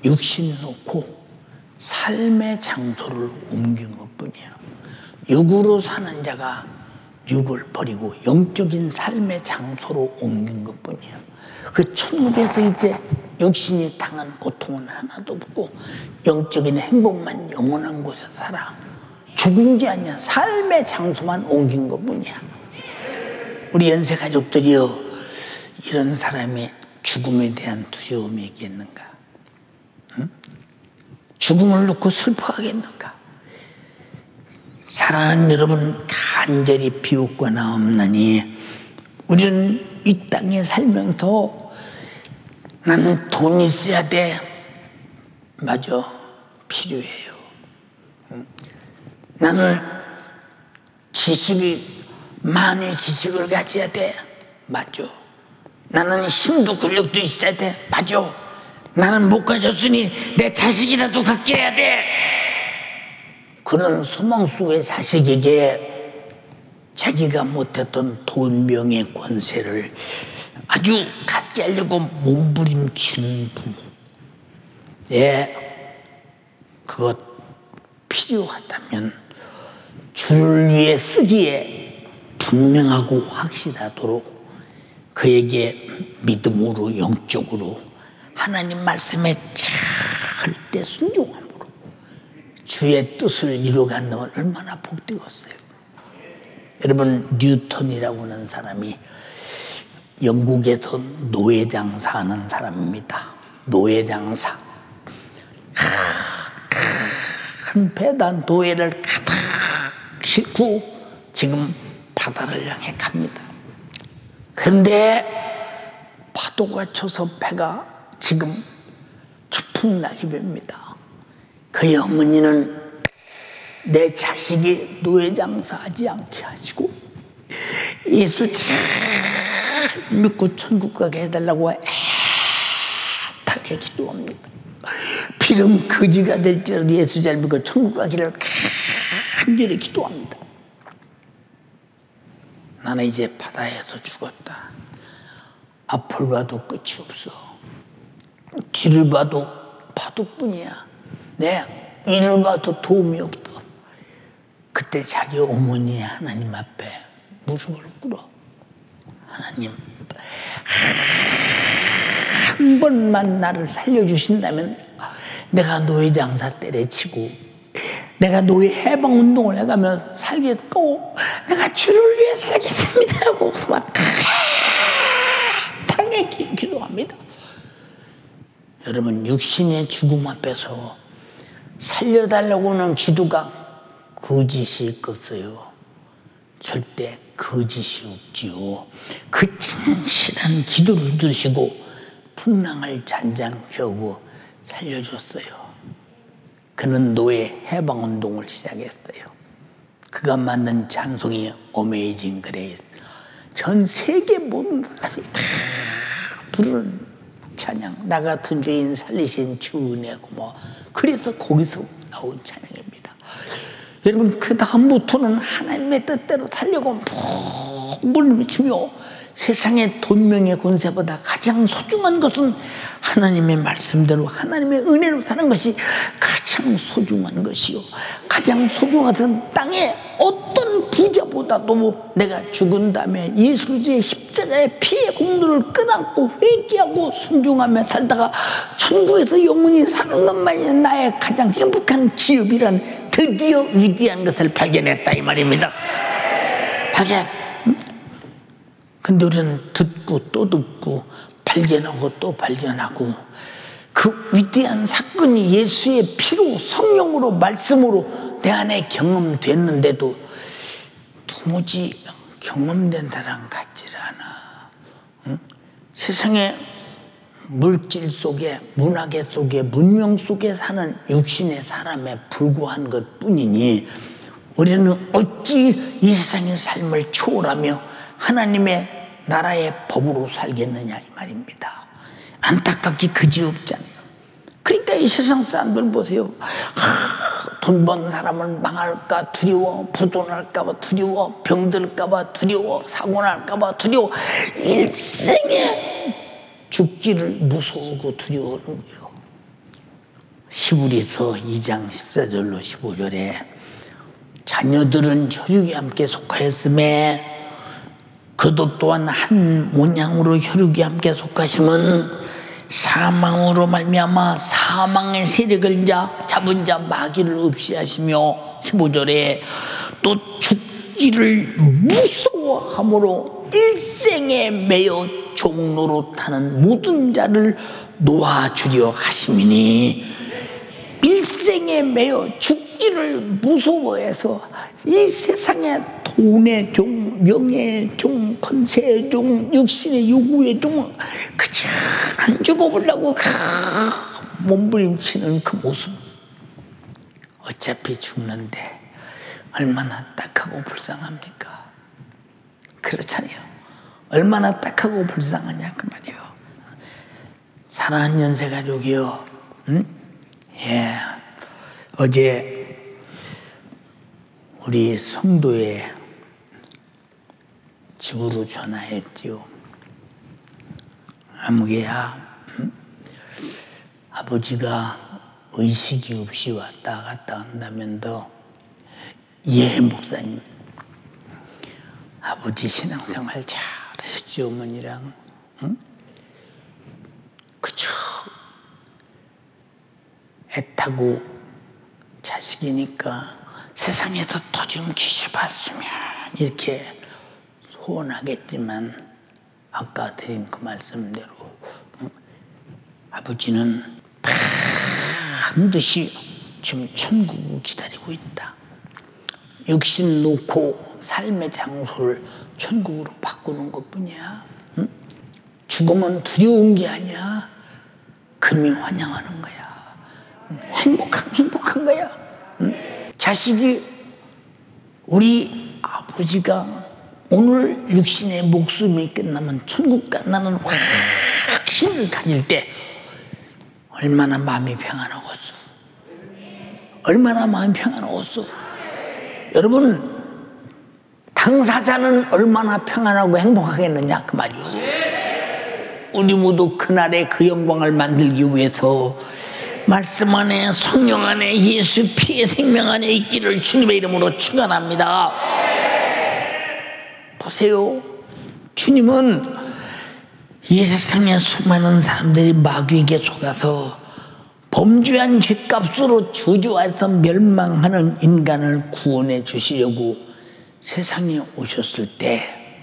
[SPEAKER 1] 육신 놓고 삶의 장소를 옮긴 것뿐이야. 육으로 사는 자가 육을 버리고 영적인 삶의 장소로 옮긴 것뿐이야. 그 천국에서 이제 육신이 당한 고통은 하나도 없고 영적인 행복만 영원한 곳에 살아. 죽은 게 아니야. 삶의 장소만 옮긴 것뿐이야. 우리 연세 가족들이요, 이런 사람이 죽음에 대한 두려움이 있겠는가? 응? 죽음을 놓고 슬퍼하겠는가? 사랑하는 여러분, 간절히 비웃거나 없나니 우리는 이 땅에 살면서 나는 돈이 있어야 돼. 맞아, 필요해요. 나는 많은 지식을 가져야 돼. 맞죠? 나는 힘도 권력도 있어야 돼. 맞죠? 나는 못 가졌으니 내 자식이라도 갖게 해야 돼. 그런 소망 속의 자식에게 자기가 못했던 돈, 명예, 권세를 아주 갖게 하려고 몸부림치는 부모. 예, 그것 필요하다면 주를 위해 쓰기에 분명하고 확실하도록 그에게 믿음으로, 영적으로 하나님 말씀에 절대 순종함으로 주의 뜻을 이루어간다면 얼마나 복되겠어요. 여러분, 뉴턴이라고 하는 사람이 영국에서 노예장사하는 사람입니다. 노예장사. 큰 배다 노예를 가득 싣고 지금 바다를 향해 갑니다. 그런데 파도가 쳐서 배가 지금 추풍낙엽입니다. 그의 어머니는 내 자식이 노예장사하지 않게 하시고 예수 잘 믿고 천국 가게 해달라고 애타게 기도합니다. 비름 거지가 될지라도 예수 잘 믿고 천국 가기를 간절히 기도합니다. 나는 이제 바다에서 죽었다. 앞을 봐도 끝이 없어. 뒤를 봐도 파도뿐이야. 내 이를 봐도 도움이 없다. 그때 자기 어머니 하나님 앞에 무릎을 꿇어. 하나님, 한 번만 나를 살려주신다면 내가 노예장사 때려치고 내가 노예 해방운동을 해가며 살겠고 내가 주를 위해 살겠습니다라고 막 당에 기도합니다. 여러분, 육신의 죽음 앞에서 살려달라고 하는 기도가 거짓이 있겠어요? 절대 거짓이 없지요. 그 진실한 기도를 들으시고 풍랑을 잔잔케 살려줬어요. 그는 노예 해방운동을 시작했어요. 그가 만든 찬송이 어메이징 그레이스. 전 세계 모든 사람이 다 부르는 찬양. 나 같은 죄인 살리신 주 은혜 고마워. 그래서 거기서 나온 찬양입니다. 여러분, 그 다음부터는 하나님의 뜻대로 살려고 물리치며 세상의 돈명의 권세보다 가장 소중한 것은 하나님의 말씀대로 하나님의 은혜로 사는 것이 가장 소중한 것이요, 가장 소중한 것은 땅에 어떤 부자보다도 내가 죽은 다음에 예수의 십자가의 피의 공로를 끌어안고 회개하고 순종하며 살다가 천국에서 영원히 사는 것만이 나의 가장 행복한 기업이란 드디어 위대한 것을 발견했다 이 말입니다. 발견. 근데 우리는 듣고 또 듣고 발견하고 또 발견하고 그 위대한 사건이 예수의 피로 성령으로 말씀으로 내 안에 경험됐는데도 도무지 경험된 사람 같질 않아. 응? 세상에 물질 속에 문화계 속에 문명 속에 사는 육신의 사람에 불과한 것뿐이니 우리는 어찌 이 세상의 삶을 초월하며 하나님의 나라의 법으로 살겠느냐 이 말입니다. 안타깝게 그지없잖아요. 그러니까 이 세상 사람들 보세요. 돈 버는 사람은 망할까 두려워, 부도날까 봐 두려워, 병들까 봐 두려워, 사고 날까 봐 두려워. 일생에 죽기를 무서워하고 두려워하는 거예요. 히브리서 2장 14절로 15절에 자녀들은 혈육에 함께 속하였음에 그도 또한 한 모양으로 혈육에 함께 속하심은 사망으로 말미암아 사망의 세력을 잡은 자 마귀를 없이 하시며 15절에 또 죽기를 무서워함으로 일생에 매여 종로로 타는 모든 자를 놓아주려 하심이니 일생에 매여 죽기를 무서워해서 이 세상에 돈의 종, 명예의 종, 권세의 종, 육신의 요구의 종 그저 안 죽어보려고 몸부림치는 그 모습. 어차피 죽는데 얼마나 딱하고 불쌍합니까? 그렇잖아요. 얼마나 딱하고 불쌍하냐 그 말이에요. 사랑하는 연세가족이요. 응? 예. 어제 우리 성도의 집으로 전화했지요. 아무개야, 응? 아버지가 의식이 없이 왔다 갔다 한다면도 예 목사님, 아버지 신앙생활 잘하셨죠 어머니랑. 응? 그쵸. 애타고 자식이니까 세상에서 더 좀 기셔봤으면 이렇게 소원하겠지만 아까 드린 그 말씀대로 아버지는 반드시 지금 천국을 기다리고 있다. 육신 놓고 삶의 장소를 천국으로 바꾸는 것뿐이야. 응? 죽으면 두려운 게 아니야. 금이 환영하는 거야. 행복한 거야. 응? 자식이 우리 아버지가 오늘 육신의 목숨이 끝나면 천국 간다는 확신을 가질 때 얼마나 마음이 평안하겠어. 얼마나 마음이 평안하겠어. 여러분, 당사자는 얼마나 평안하고 행복하겠느냐 그 말이요. 우리 모두 그날의 그 영광을 만들기 위해서 말씀 안에 성령 안에 예수 피의 생명 안에 있기를 주님의 이름으로 축원합니다. 보세요. 주님은 이 세상에 수많은 사람들이 마귀에게 속아서 범죄한 죄값으로 저주해서 멸망하는 인간을 구원해 주시려고 세상에 오셨을 때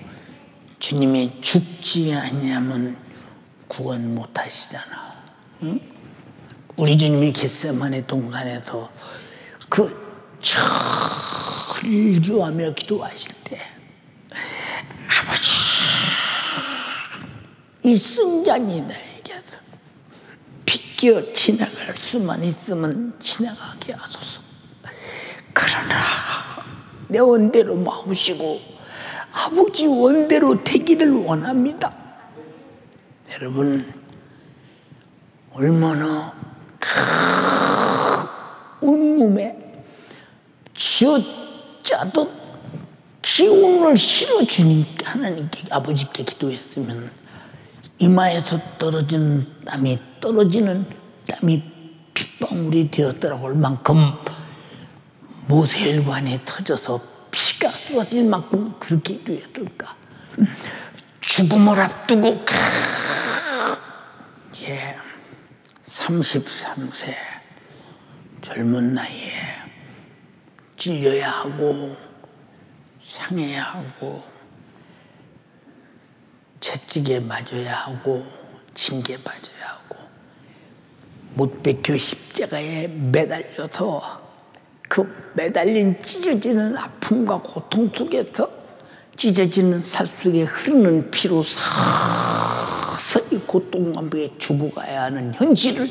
[SPEAKER 1] 주님이 죽지 아니하면 구원 못 하시잖아. 응? 우리 주님이 겟세마네 동산에서 그 절규하며 기도하실 때 아버지, 이 승잔이 나에게서 비껴 지나갈 수만 있으면 지나가게 하소서. 그러나 내 원대로 마우시고 아버지 원대로 되기를 원합니다. 여러분, 얼마나 온몸에 쥐어짜듯 기운을 실어주는 하나님께, 아버지께 기도했으면 이마에서 떨어지는 땀이 핏방울이 되었더라고 할 만큼 모세혈관에 터져서 피가 쏟아질 만큼 그렇게 기도했을까. 죽음을 앞두고 33세 젊은 나이에 찔려야 하고 상해야 하고 채찍에 맞아야 하고 징계 맞아야 하고 못 박혀 십자가에 매달려서 그 매달린 찢어지는 아픔과 고통 속에서 찢어지는 살 속에 흐르는 피로 서서히 고통감에 죽어가야 하는 현실을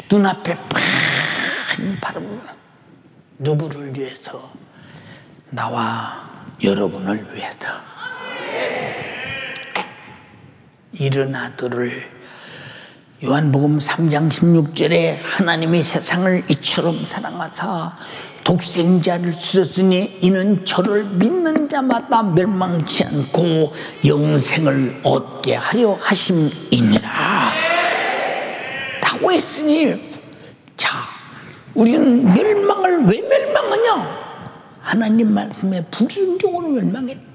[SPEAKER 1] 눈앞에 빤히 바라보며 누구를 위해서? 나와 여러분을 위해서 이른 아들을 요한복음 3장 16절에 하나님이 세상을 이처럼 사랑하사 독생자를 주셨으니 이는 저를 믿는 자마다 멸망치 않고 영생을 얻게 하려 하심이니라 라고 했으니, 자, 우리는 멸망을 왜 멸망하냐? 하나님 말씀에 불순종으로 멸망했다.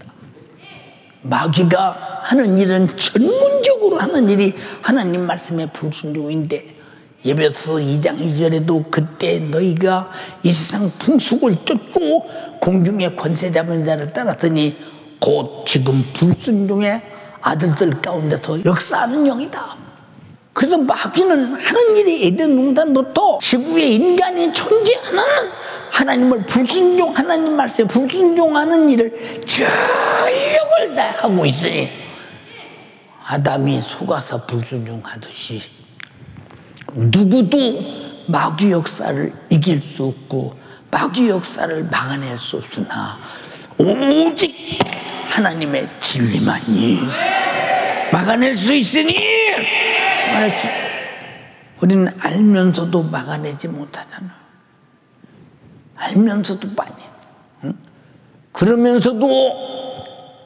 [SPEAKER 1] 마귀가 하는 일은 전문적으로 하는 일이 하나님 말씀의 불순종인데, 예배서 2장 2절에도 그때 너희가 이 세상 풍속을 쫓고 공중의 권세 잡은 자를 따랐더니 곧 지금 불순종의 아들들 가운데서 역사하는 영이다. 그래서 마귀는 하는 일이 에덴 농단부터 지구에 인간이 존재하는 하나님을 불순종, 하나님 말씀에 불순종하는 일을 전력을 다하고 있으니 아담이 속아서 불순종하듯이 누구도 마귀 역사를 이길 수 없고 마귀 역사를 막아낼 수 없으나 오직 하나님의 진리만이 막아낼 수 있으니 우리는 알면서도 막아내지 못하잖아. 알면서도 많이. 응? 그러면서도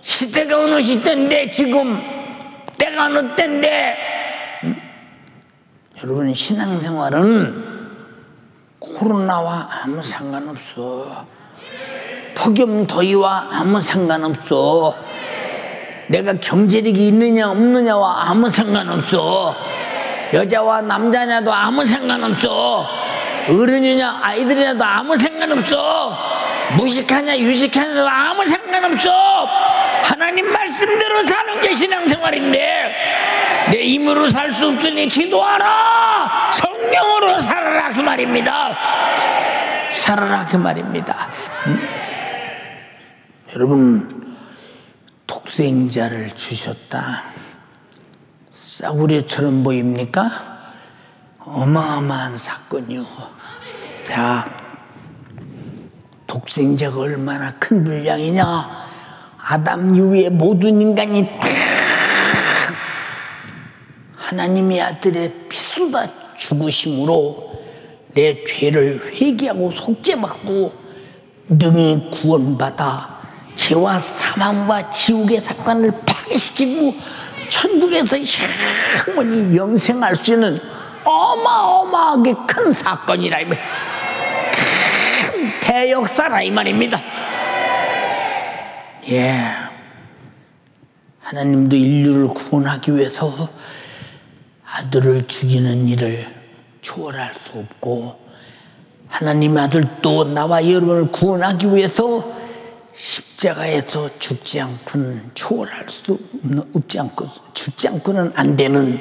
[SPEAKER 1] 시대가 어느 시대인데 지금 때가 어느 때인데, 응? 여러분, 신앙생활은 코로나와 아무 상관없어. 폭염 더위와 아무 상관없어. 내가 경제력이 있느냐 없느냐와 아무 상관없어. 여자와 남자냐도 아무 상관없어. 어른이냐 아이들이냐도 아무 상관없어. 무식하냐 유식하냐도 아무 상관없어. 하나님 말씀대로 사는 게 신앙생활인데, 내 힘으로 살 수 없으니 기도하라, 성령으로 살아라, 그 말입니다. 살아라, 그 말입니다. 여러분, 독생자를 주셨다. 싸구려처럼 보입니까? 어마어마한 사건이요. 자, 독생자가 얼마나 큰 분량이냐. 아담 이후에 모든 인간이 다 하나님의 아들의 피쏟아 죽으심으로 내 죄를 회개하고 속죄받고 능히 구원받아 죄와 사망과 지옥의 사건을 파괴시키고 천국에서 영원히 영생할 수 있는 어마어마하게 큰 사건이라, 큰 대역사라 이 말입니다. 예, 하나님도 인류를 구원하기 위해서 아들을 죽이는 일을 초월할 수 없고, 하나님 아들도 나와 여러분을 구원하기 위해서 십자가에서 죽지 않고는 초월할 수 없지 않고 죽지 않고는 안 되는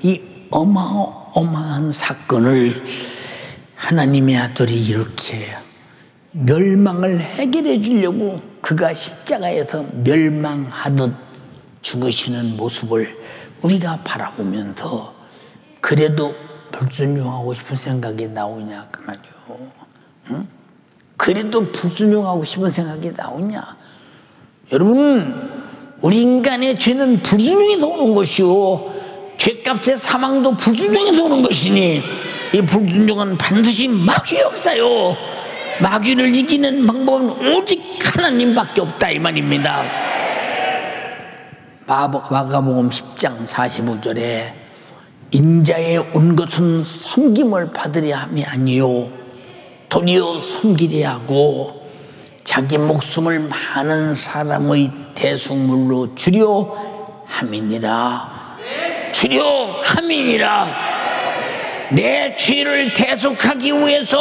[SPEAKER 1] 이 어마어마한 사건을 하나님의 아들이 이렇게 멸망을 해결해 주려고 그가 십자가에서 멸망하듯 죽으시는 모습을 우리가 바라보면서 그래도 불순종하고 싶은 생각이 나오냐 그 말이요. 응? 그래도 불순종하고 싶은 생각이 나오냐. 여러분, 우리 인간의 죄는 불순종에서 오는 것이요, 죄값의 사망도 불순종에서 오는 것이니 이 불순종은 반드시 마귀의 역사요. 마귀를 이기는 방법은 오직 하나님밖에 없다 이 말입니다. 마가복음 10장 45절에 인자에 온 것은 섬김을 받으려 함이 아니요 도리어 섬기려 하고 자기 목숨을 많은 사람의 대속물로 주려 함이니라. 주려 함이니라. 내 죄를 대속하기 위해서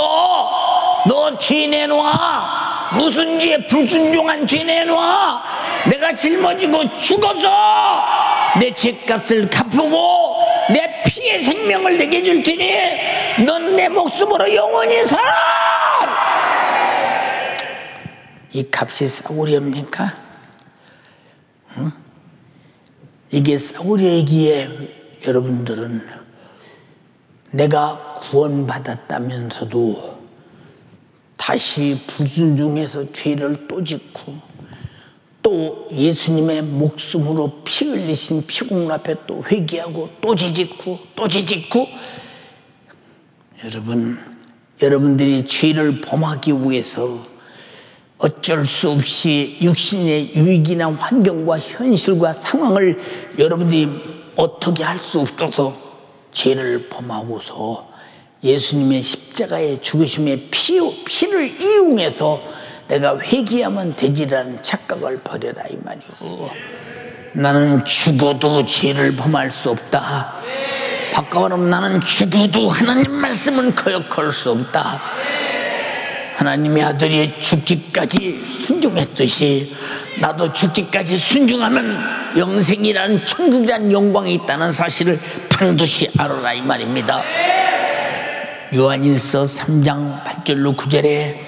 [SPEAKER 1] 너 죄 내놔. 무슨 죄? 불순종한 죄 내놔. 내가 짊어지고 죽어서 내 죄값을 갚고 내 피의 생명을 내게 줄 테니 넌 내 목숨으로 영원히 살아. 이 값이 싸구려입니까? 응? 이게 싸구려이기에 여러분들은 내가 구원받았다면서도 다시 불순종해서 죄를 또 짓고 또 예수님의 목숨으로 피 흘리신 피공로 앞에 또 회개하고 또 죄짓고 또 죄짓고. 여러분들이 죄를 범하기 위해서 어쩔 수 없이 육신의 유익이나 환경과 현실과 상황을 여러분들이 어떻게 할 수 없어서 죄를 범하고서 예수님의 십자가의 죽으심의 피를 이용해서 내가 회개하면 되지라는 착각을 버려라 이 말이고, 나는 죽어도 죄를 범할 수 없다. 바꿔 말하면 나는 죽어도 하나님 말씀은 거역할 수 없다. 하나님의 아들이 죽기까지 순종했듯이 나도 죽기까지 순종하면 영생이란 천국이란 영광이 있다는 사실을 반드시 알아라 이 말입니다. 요한일서 3장 8절로 9절에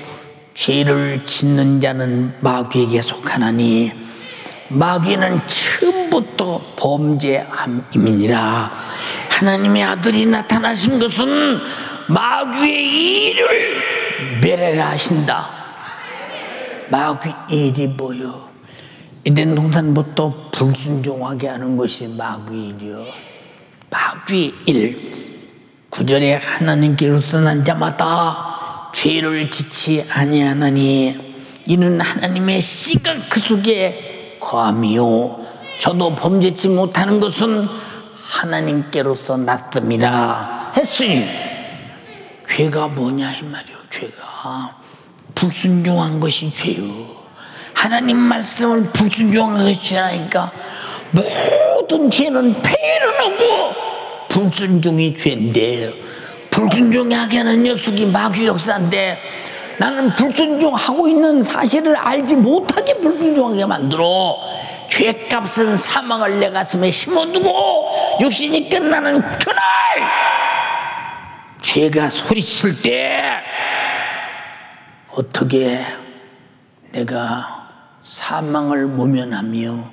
[SPEAKER 1] 죄를 짓는 자는 마귀에게 속하나니 마귀는 처음부터 범죄함이니라. 하나님의 아들이 나타나신 것은 마귀의 일을 멸하라 하신다. 마귀 일이 뭐요? 에덴 동산부터 불순종하게 하는 것이 마귀 일이요. 마귀 일. 9절에 하나님께로서 난 자마다 죄를 짓지 아니하나니 이는 하나님의 씨가 그 속에 거함이요 저도 범죄치 못하는 것은 하나님께로서 났음이라 했으니, 죄가 뭐냐 이 말이요. 죄가 불순종한 것이 죄요. 하나님 말씀을 불순종한 것이 죄라니까. 모든 죄는 폐해하고 불순종이 죄인데, 불순종하게 하는 녀석이 마귀 역사인데 나는 불순종하고 있는 사실을 알지 못하게 불순종하게 만들어 죄값은 사망을 내 가슴에 심어두고 육신이 끝나는 그날 죄가 소리칠 때 어떻게 내가 사망을 모면하며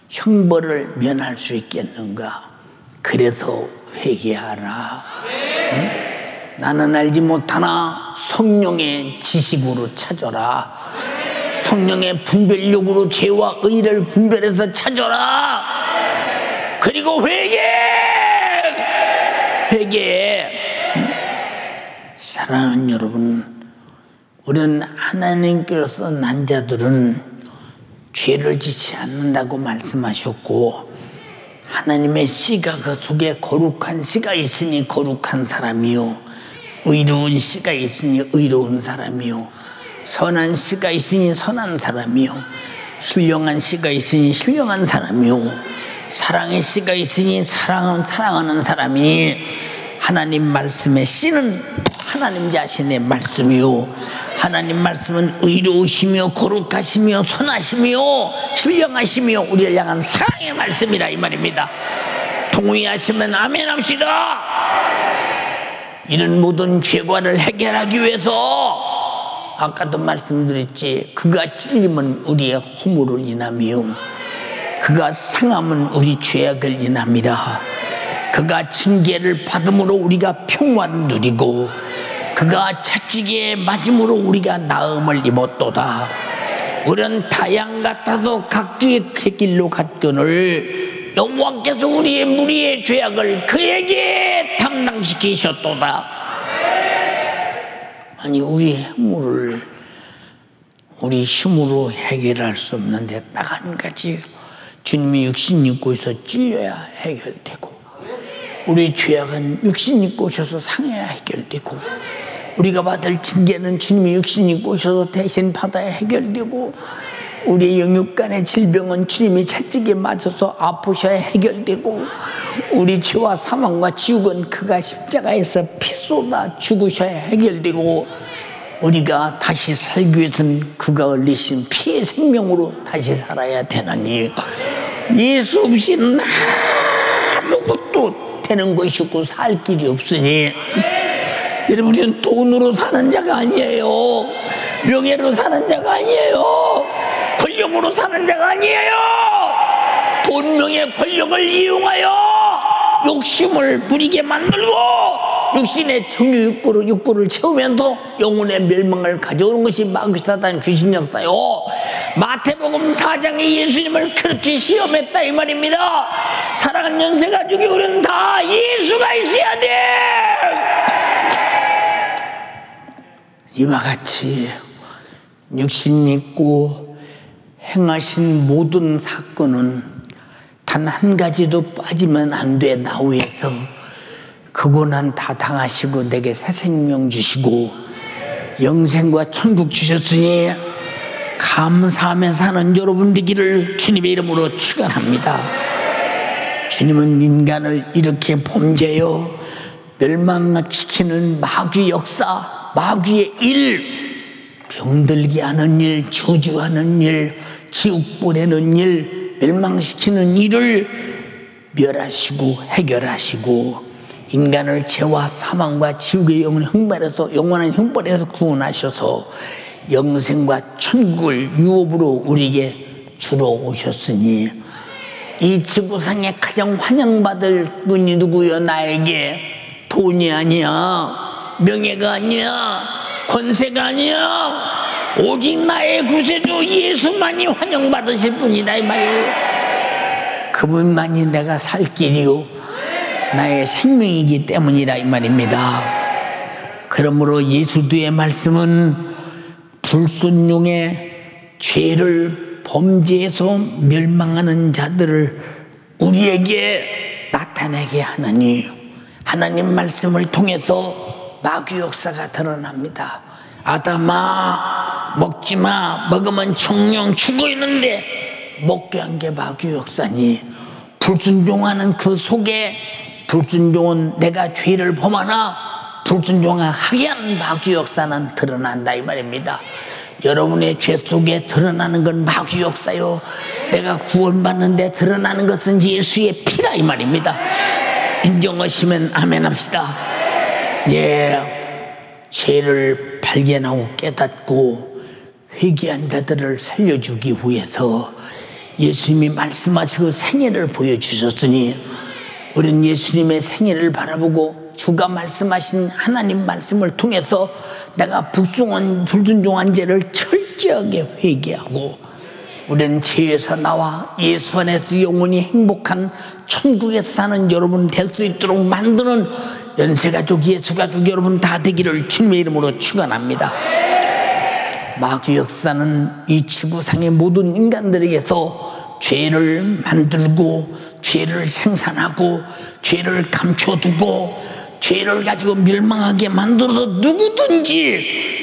[SPEAKER 1] 형벌을 면할 수 있겠는가? 그래서 회개하라. 응? 나는 알지 못하나 성령의 지식으로 찾아라. 성령의 분별력으로 죄와 의를 분별해서 찾아라. 그리고 회개해. 응? 사랑하는 여러분, 우리는 하나님께로서 난 자들은 죄를 짓지 않는다고 말씀하셨고, 하나님의 씨가 그 속에 거룩한 씨가 있으니 거룩한 사람이요, 의로운 씨가 있으니 의로운 사람이요, 선한 씨가 있으니 선한 사람이요, 신령한 씨가 있으니 신령한 사람이요, 사랑의 씨가 있으니 사랑하는 사람이니, 하나님 말씀의 씨는 하나님 자신의 말씀이요, 하나님 말씀은 의로우시며 거룩하시며 선하시며 신령하시며 우리를 향한 사랑의 말씀이라 이 말입니다. 동의하시면 아멘 합시다. 이런 모든 죄과를 해결하기 위해서 아까도 말씀드렸지, 그가 찔림은 우리의 허물을 인하며 그가 상함은 우리 죄악을 인함이라. 그가 징계를 받음으로 우리가 평화를 누리고 그가 채찍에 맞음으로 우리가 나음을 입었도다. 우리는 타양 같아서 각기 그 길로 갔거늘 여호와께서 우리의 무리의 죄악을 그에게 담당시키셨도다. 아니, 우리 해물을 우리 힘으로 해결할 수 없는데 딱 한 가지, 주님이 육신 입고 있어 찔려야 해결되고, 우리 죄악은 육신 입고 오셔서 상해야 해결되고, 우리가 받을 징계는 주님이 육신 입고 오셔서 대신 받아야 해결되고, 우리 영육 간의 질병은 주님이 채찍에 맞아서 아프셔야 해결되고, 우리 죄와 사망과 지옥은 그가 십자가에서 피 쏟아 죽으셔야 해결되고, 우리가 다시 살기 위해서는 그가 흘리신 피의 생명으로 다시 살아야 되나니, 예수 없이는 아무것도 되는 것이 없고 살 길이 없으니, 여러분, 우리는 돈으로 사는 자가 아니에요. 명예로 사는 자가 아니에요. 권력으로 사는 자가 아니에요. 돈, 명예, 권력을 이용하여 욕심을 부리게 만들고 육신의 정욕 욕구를 채우면서 영혼의 멸망을 가져오는 것이 마귀 사단 귀신 역사요. 마태복음 4장에 예수님을 그렇게 시험했다 이 말입니다. 사랑하는 연세 가족이, 우리는 다 예수가 있어야 돼. 이와 같이 육신 있고 행하신 모든 사건은 단 한 가지도 빠지면 안 돼. 나 위해서 그 고난 다 당하시고 내게 새 생명 주시고 영생과 천국 주셨으니 감사하며 사는 여러분 되기를 주님의 이름으로 축원합니다. 주님은 인간을 이렇게 범죄요 멸망시키는 마귀 역사, 마귀의 일, 병들게 하는 일, 저주하는 일, 지옥 보내는 일, 멸망시키는 일을 멸하시고 해결하시고 인간을 죄와 사망과 지옥의 영원한 형벌에서 구원하셔서 영생과 천국을 유업으로 우리에게 주러 오셨으니, 이 지구상에 가장 환영받을 분이 누구요? 나에게 돈이 아니야, 명예가 아니야, 권세가 아니야, 오직 나의 구세주 예수만이 환영받으실 분이다 이 말이오. 그분만이 내가 살 길이요 나의 생명이기 때문이라 이 말입니다. 그러므로 예수도의 말씀은 불순종의 죄를 범죄해서 멸망하는 자들을 우리에게 나타내게 하나니, 하나님 말씀을 통해서 마귀 역사가 드러납니다. 아담아, 먹지마, 먹으면 정령 죽어 있는데 먹게 한 게 마귀 역사니, 불순종하는 그 속에, 불순종은 내가 죄를 범하나 불순종하게 하는 마귀 역사는 드러난다 이 말입니다. 여러분의 죄 속에 드러나는 건 마귀 역사요, 내가 구원받는데 드러나는 것은 예수의 피라 이 말입니다. 인정하시면 아멘 합시다. 예, 죄를 발견하고 깨닫고 회개한 자들을 살려주기 위해서 예수님이 말씀하시고 생애를 보여주셨으니, 우리는 예수님의 생애를 바라보고 주가 말씀하신 하나님 말씀을 통해서 내가 불순종한 죄를 철저하게 회개하고, 우리는 죄에서 나와 예수 안에서 영원히 행복한 천국에서 사는 여러분 될 수 있도록 만드는 연세가족, 예수가족 여러분 다 되기를 주님의 이름으로 축원합니다. 마귀 역사는 이 지구상의 모든 인간들에게서 죄를 만들고 죄를 생산하고 죄를 감춰두고 죄를 가지고 멸망하게 만들어서 누구든지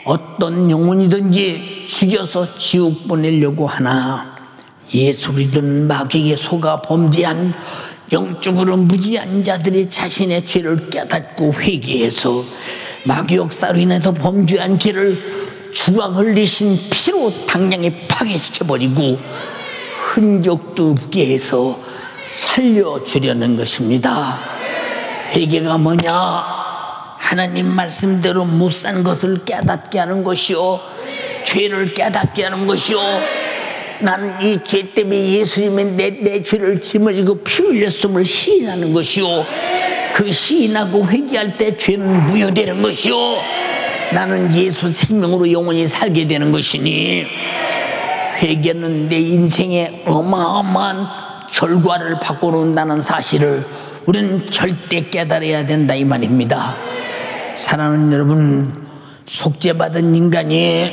[SPEAKER 1] 어떤 영혼이든지 죽여서 지옥 보내려고 하나, 예수 믿는 마귀에게 속아 범죄한 영적으로 무지한 자들이 자신의 죄를 깨닫고 회개해서 마귀 역사로 인해서 범죄한 죄를 주가 흘리신 피로 당장에 파괴시켜버리고 흔적도 없게 해서 살려주려는 것입니다. 회개가 뭐냐? 하나님 말씀대로 못 산 것을 깨닫게 하는 것이요, 죄를 깨닫게 하는 것이요, 나는 이 죄 때문에 예수님이 내 죄를 짊어지고 피 흘렸음을 시인하는 것이요, 그 시인하고 회개할 때 죄는 무효되는 것이요, 나는 예수 생명으로 영원히 살게 되는 것이니, 회개는 내 인생에 어마어마한 결과를 바꿔놓는다는 사실을 우리는 절대 깨달아야 된다 이 말입니다. 사랑하는 여러분, 속죄받은 인간이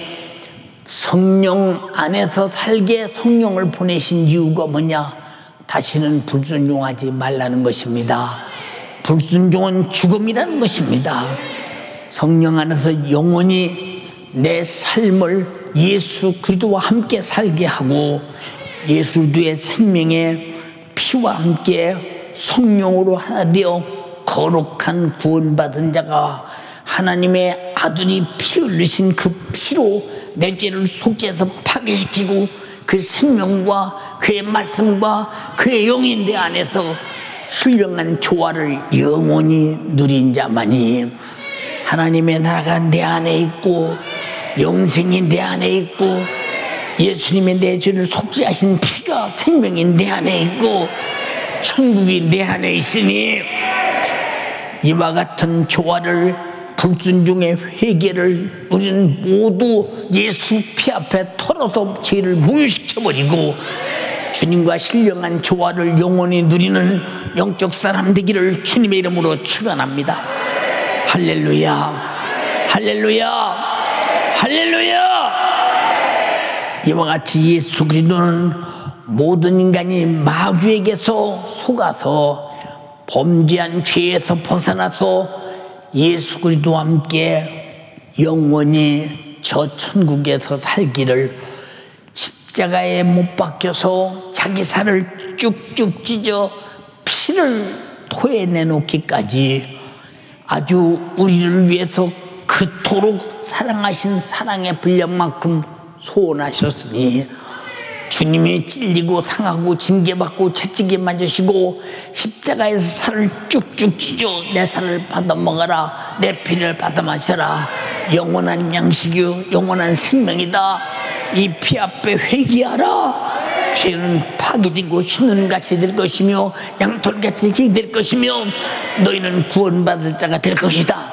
[SPEAKER 1] 성령 안에서 살게 성령을 보내신 이유가 뭐냐? 다시는 불순종하지 말라는 것입니다. 불순종은 죽음이라는 것입니다. 성령 안에서 영원히 내 삶을 예수 그리스도와 함께 살게 하고 예수 그리스도의 생명의 피와 함께 성령으로 하나 되어 거룩한 구원받은 자가 하나님의 아들이 피 흘리신 그 피로 내 죄를 속죄해서 파괴시키고 그 생명과 그의 말씀과 그의 영이 내 안에서 신령한 조화를 영원히 누린 자만이 하나님의 나라가 내 안에 있고 영생이 내 안에 있고 예수님의 내 죄를 속죄하신 피가 생명이 내 안에 있고 천국이 내 안에 있으니 이와 같은 조화를 불순종의 회개를 우리는 모두 예수 피 앞에 털어서 죄를 무효시켜버리고 주님과 신령한 조화를 영원히 누리는 영적 사람 되기를 주님의 이름으로 축원합니다. 할렐루야, 할렐루야, 할렐루야. 이와 같이 예수 그리스도는 모든 인간이 마귀에게서 속아서 범죄한 죄에서 벗어나서 예수 그리스도와 함께 영원히 저 천국에서 살기를 십자가에 못 박혀서 자기 살을 쭉쭉 찢어 피를 토해내놓기까지 아주 우리를 위해서 그토록 사랑하신 사랑의 분량만큼 소원하셨으니 주님이 찔리고 상하고 징계받고 채찍에 맞으시고 십자가에서 살을 쭉쭉 찢어 내 살을 받아 먹어라, 내 피를 받아 마셔라. 영원한 양식이요 영원한 생명이다. 이 피 앞에 회개하라. 죄는 파괴되고 흰눈같이 될 것이며 양털같이 될 것이며 너희는 구원받을 자가 될 것이다.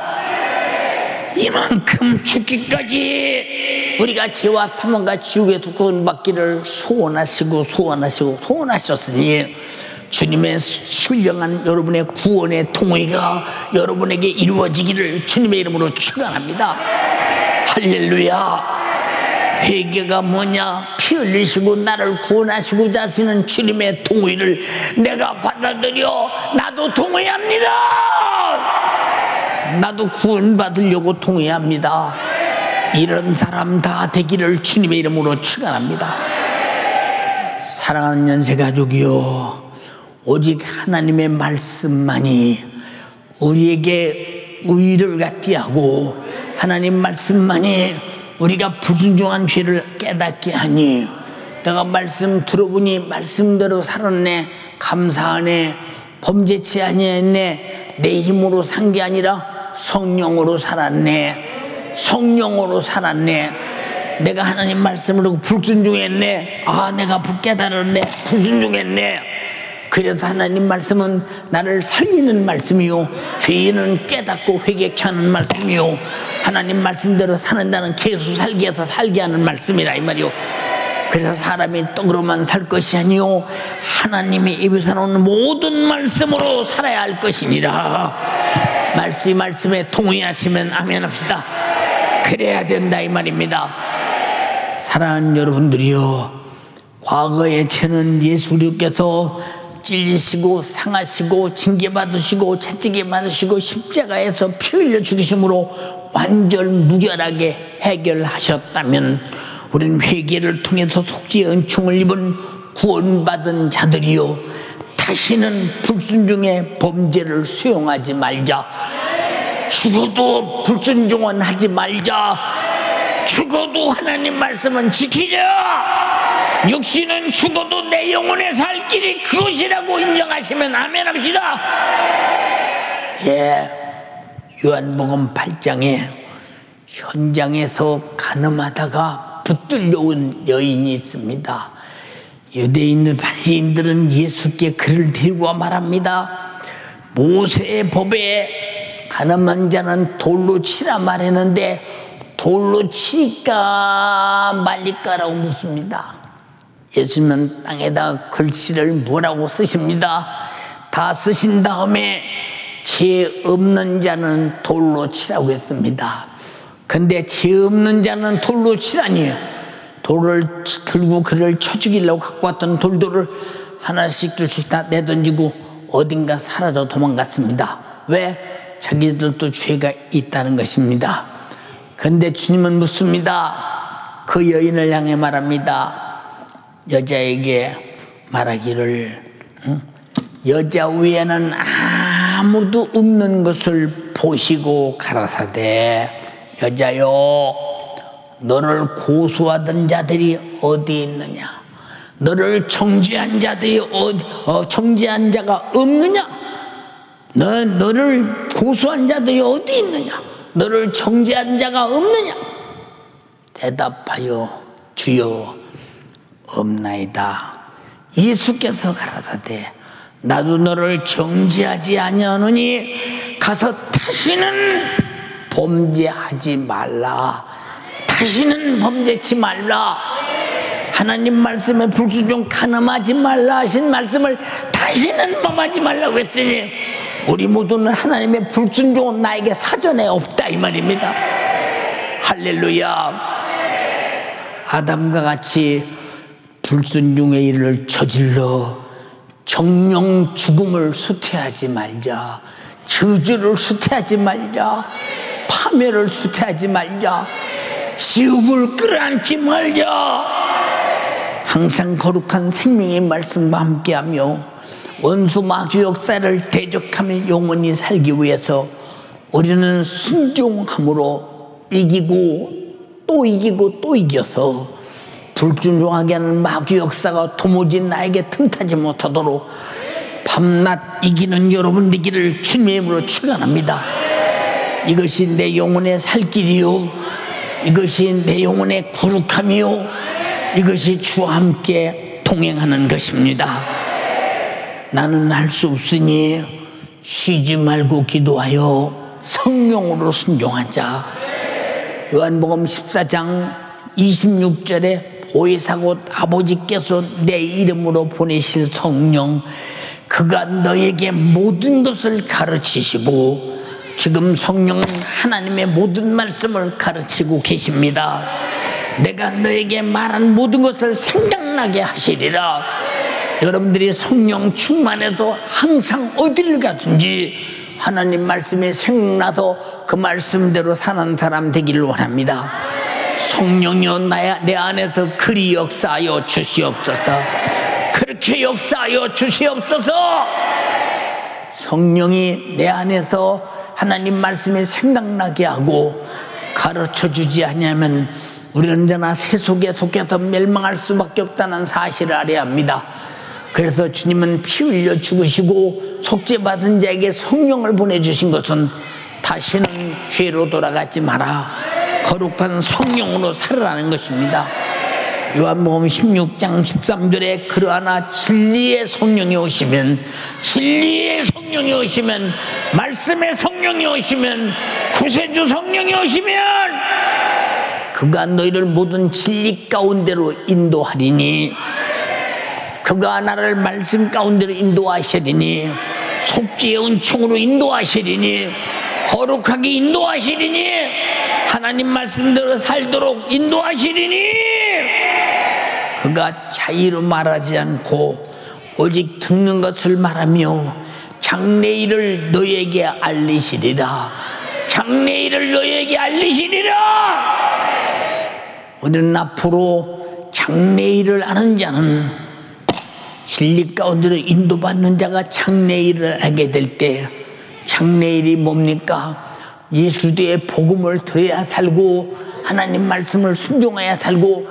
[SPEAKER 1] 이만큼 죽기까지 우리가 죄와 사망과 지옥에서 구원받기를 소원하셨으니 주님의 신령한 여러분의 구원의 통의가 여러분에게 이루어지기를 주님의 이름으로 축원합니다. 할렐루야. 회개가 뭐냐? 피 흘리시고 나를 구원하시고자 하시는 주님의 동의를 내가 받아들여 나도 동의합니다. 나도 구원받으려고 동의합니다. 이런 사람 다 되기를 주님의 이름으로 축원합니다. 사랑하는 연세가족이요, 오직 하나님의 말씀만이 우리에게 의를 갖게 하고 하나님 말씀만이 우리가 불순종한 죄를 깨닫게 하니 내가 말씀 들어보니 말씀대로 살았네, 감사하네, 범죄치 아니했네, 내 힘으로 산 게 아니라 성령으로 살았네, 성령으로 살았네. 내가 하나님 말씀으로 불순종했네, 내가 깨달았네, 불순종했네. 그래서 하나님 말씀은 나를 살리는 말씀이요 죄인은 깨닫고 회개케 하는 말씀이요 하나님 말씀대로 사는 자는 계속 살게 해서 살게 하는 말씀이라 이 말이요. 그래서 사람이 떡으로만 살 것이 아니요 하나님의 입에서 나오는 모든 말씀으로 살아야 할 것이니라. 말씀에 동의하시면 아멘 합시다. 그래야 된다 이 말입니다. 사랑하는 여러분들이요, 과거의 죄는 예수 그리스도께서 찔리시고 상하시고 징계받으시고 채찍에 맞으시고 십자가에서 피 흘려 죽이심으로 완전 무결하게 해결하셨다면 우리는 회개를 통해서 속죄의 은총을 입은 구원받은 자들이요 다시는 불순종의 범죄를 수용하지 말자. 죽어도 불순종은 하지 말자. 죽어도 하나님 말씀은 지키자. 육신은 죽어도 내 영혼의 살 길이 그것이라고 인정하시면 아멘 합시다. 요한복음 8장에 현장에서 가늠하다가 붙들려온 여인이 있습니다. 유대인들 바리새인들은 예수께 그를 데리고 말합니다. 모세의 법에 가늠한 자는 돌로 치라 말했는데 돌로 치니까 말릴까라고 묻습니다. 예수님은 땅에다 글씨를 뭐라고 쓰십니다. 다 쓰신 다음에 죄 없는 자는 돌로 치라고 했습니다. 근데 죄 없는 자는 돌로 치라니, 돌을 들고 그를 쳐 죽이려고 갖고 왔던 돌들을 하나씩 둘씩 다 내던지고 어딘가 사라져 도망갔습니다. 왜? 자기들도 죄가 있다는 것입니다. 근데 주님은 묻습니다. 그 여인을 향해 말합니다. 여자에게 말하기를 여자 외에는 아무도 없는 것을 보시고 가라사대, 여자여, 너를 고소하던 자들이 어디 있느냐? 너를 정죄한 자들이 정죄한 자가 없느냐? 너를 고소한 자들이 어디 있느냐? 너를 정죄한 자가 없느냐? 대답하여 주여 없나이다. 예수께서 가라사대, 나도 너를 정죄하지 아니하노니 가서 다시는 범죄하지 말라. 다시는 범죄치 말라. 하나님 말씀에 불순종 간음하지 말라 하신 말씀을 다시는 범하지 말라고 했으니 우리 모두는 하나님의 불순종은 나에게 사전에 없다 이 말입니다. 할렐루야. 아담과 같이 불순종의 일을 저질러 정령 죽음을 수태하지 말자, 저주를 수태하지 말자, 파멸을 수태하지 말자, 지옥을 끌어안지 말자. 항상 거룩한 생명의 말씀과 함께하며 원수 마귀 역사를 대적하며 영원히 살기 위해서 우리는 순종함으로 이기고 또 이기고 또 이겨서 불순종하게 하는 마귀 역사가 도무지 나에게 틈타지 못하도록 밤낮 이기는 여러분 되기를 주님의 이름으로 축원합니다. 이것이 내 영혼의 살 길이요, 이것이 내 영혼의 거룩함이요, 이것이 주와 함께 동행하는 것입니다. 나는 할 수 없으니 쉬지 말고 기도하여 성령으로 순종하자. 요한복음 14장 26절에 보혜사곧 아버지께서 내 이름으로 보내실 성령, 그가 너에게 모든 것을 가르치시고, 지금 성령은 하나님의 모든 말씀을 가르치고 계십니다. 내가 너에게 말한 모든 것을 생각나게 하시리라. 여러분들이 성령 충만해서 항상 어디를 가든지 하나님 말씀이 생각나서 그 말씀대로 사는 사람 되기를 원합니다. 성령이여 내 안에서 그리 역사하여 주시옵소서. 그렇게 역사하여 주시옵소서. 성령이 내 안에서 하나님 말씀이 생각나게 하고 가르쳐주지 않으면 우리는 언제나 세속에 속해서 멸망할 수밖에 없다는 사실을 알아야 합니다. 그래서 주님은 피 흘려 죽으시고 속죄받은 자에게 성령을 보내주신 것은 다시는 죄로 돌아가지 마라, 거룩한 성령으로 살아라는 것입니다. 요한복음 16장 13절에 그러하나 진리의 성령이 오시면, 진리의 성령이 오시면, 말씀의 성령이 오시면, 구세주 성령이 오시면 그가 너희를 모든 진리 가운데로 인도하리니, 그가 나를 말씀 가운데로 인도하시리니, 속죄의 은총으로 인도하시리니, 거룩하게 인도하시리니, 하나님 말씀대로 살도록 인도하시리니, 그가 자의로 말하지 않고 오직 듣는 것을 말하며 장래일을 너에게 알리시리라. 장래일을 너에게 알리시리라. 우리는 앞으로 장래일을 아는 자는, 진리 가운데로 인도받는 자가 장래일을 알게 될 때, 장래일이 뭡니까? 예수의 복음을 들어야 살고 하나님 말씀을 순종해야 살고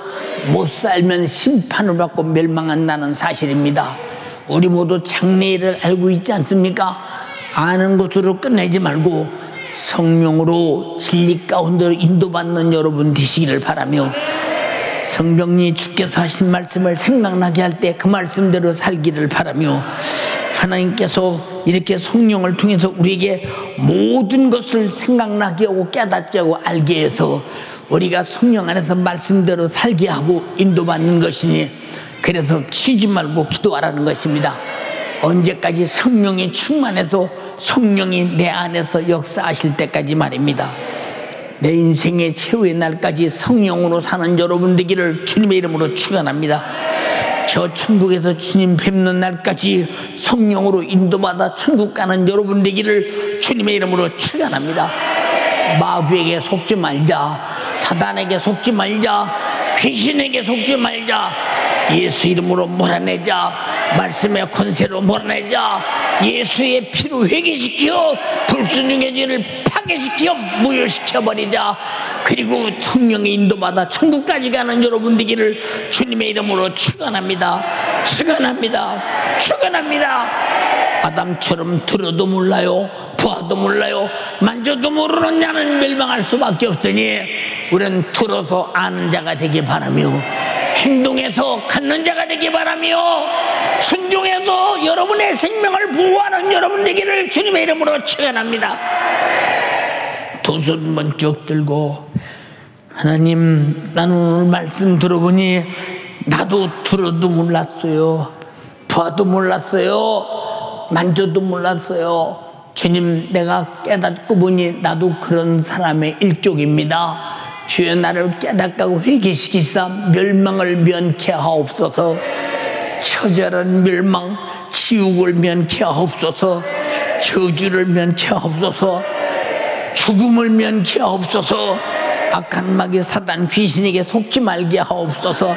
[SPEAKER 1] 못 살면 심판을 받고 멸망한다는 사실입니다. 우리 모두 장래일을 알고 있지 않습니까? 아는 것으로 끝내지 말고 성령으로 진리 가운데로 인도받는 여러분 되시기를 바라며, 성령이 주께서 하신 말씀을 생각나게 할 때 그 말씀대로 살기를 바라며, 하나님께서 이렇게 성령을 통해서 우리에게 모든 것을 생각나게 하고 깨닫게 하고 알게 해서 우리가 성령 안에서 말씀대로 살게 하고 인도받는 것이니, 그래서 쉬지 말고 기도하라는 것입니다. 언제까지? 성령이 충만해서 성령이 내 안에서 역사하실 때까지 말입니다. 내 인생의 최후의 날까지 성령으로 사는 여러분 되기를 주님의 이름으로 축원합니다. 저 천국에서 주님 뵙는 날까지 성령으로 인도받아 천국 가는 여러분 되기를 주님의 이름으로 축원합니다. 마귀에게 속지 말자, 사단에게 속지 말자, 귀신에게 속지 말자. 예수 이름으로 몰아내자. 말씀의 권세로 몰아내자. 예수의 피로 회개시켜 불순종의 죄를 파괴시켜 무효시켜버리자. 그리고 성령의 인도받아 천국까지 가는 여러분 되기를 주님의 이름으로 축원합니다. 축원합니다. 축원합니다. 아담처럼 들어도 몰라요, 보아도 몰라요, 만져도 모르는 자는 멸망할 수밖에 없으니 우리는 들어서 아는 자가 되기 바라며 행동해서 갖는 자가 되기 바라며 순종해서 여러분의 생명을 보호하는 여러분 되기를 주님의 이름으로 축원합니다. 두 손 번쩍 들고, 하나님, 나는 오늘 말씀 들어보니 나도 들어도 몰랐어요, 봐도 몰랐어요, 만져도 몰랐어요. 주님, 내가 깨닫고 보니 나도 그런 사람의 일족입니다. 주여, 나를 깨닫고 회개시키사 멸망을 면케 하옵소서. 처절한 멸망, 지옥을 면케 하옵소서. 저주를 면케 하옵소서. 죽음을 면케 하옵소서. 악한 마귀 사단 귀신에게 속지 말게 하옵소서.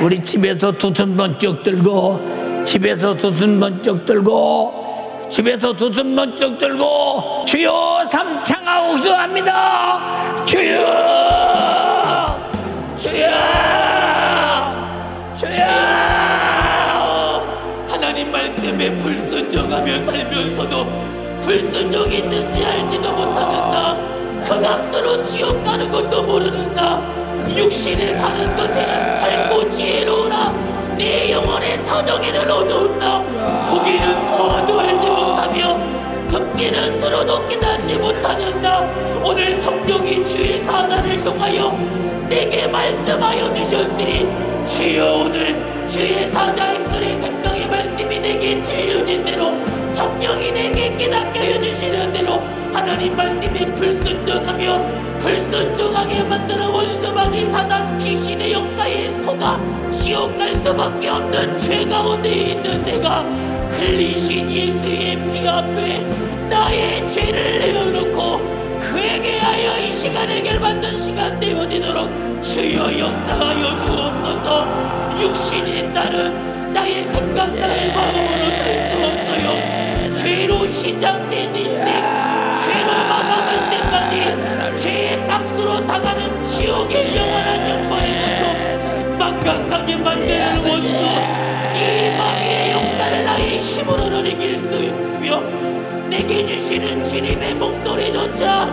[SPEAKER 1] 우리 집에서 두 손 번쩍 들고, 집에서 두 손 번쩍 들고, 집에서 두 손 번쩍 들고 주여 삼창하고 기도합니다. 주여, 주여, 주여. 하나님 말씀에 불순종하며 살면서도 불순종이 있는지 알지도 못하는 나, 그 값으로 지옥 가는 것도 모르는 나, 육신에 사는 것에는 밝고 지혜로우나 내 영혼의 사정에는 어두운 나, 보기는 보아도 알지 못하며 듣기는 들어도 깨닫지 못하는 나, 오늘 성령이 주의 사자를 통하여 내게 말씀하여 주셨으니 주여, 오늘 주의 사자 입술의 생명의 말씀이 내게 들려진 대로 성령이 내게 깨닫게 해주시는 대로 하나님 말씀이 불순종하며 불순종하게 만드는 원수마귀 사단 귀신의 역사에 속아 지옥 갈 수밖에 없는 죄 가운데 있는 내가 흘리신 예수의 피 앞에 나의 죄를 내어놓고 회개하여 이 시간 해결받는 시간 되어지도록 주여 역사하여 주옵소서. 육신이 따른 나의 생각, 나의 마음으로 살 수 없어요. 죄로 시작된 인생, 죄로 마감할 때까지 죄의 값으로 당하는 지옥의 영원한 영광의 것도 망각하게 만드는 원수, 이 마귀의 역사를 나의 힘으로는 이길 수 없으며 내게 주시는 주님의 목소리조차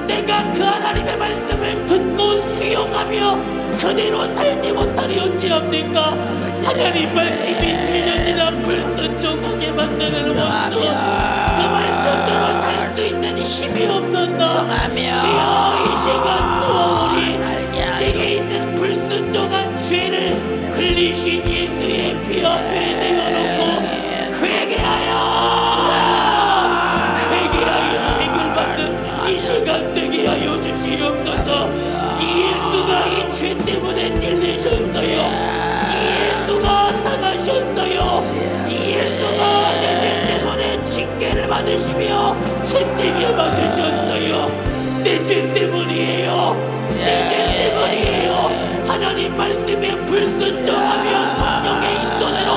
[SPEAKER 1] 내가 그 하나님의 말씀을 듣고 수용하며 그대로 살지 못하리 어찌합니까? 하나님 말씀이 들려지나 불순종하게 만드는 원수, 그 말씀대로 살 수 있는 힘이 없는 나, 주여 이 시간 도우리 내게 있는 불순종한 죄를 흘리신 예수의 피 앞에 내어놓고 회개하여 해결받는 이 시간 되게 하여 주시옵소서. 이 예수가 이 죄 때문에 찔리셨어요. 이 예수가 상하셨어요. 이 예수가 내 죄 때문에 징계를 받으시며 채찍에 맞으셨어요. 내 죄 때문이에요. 내 죄 때문이에요. 하나님 말씀에 불순종하며 성령의 인도대로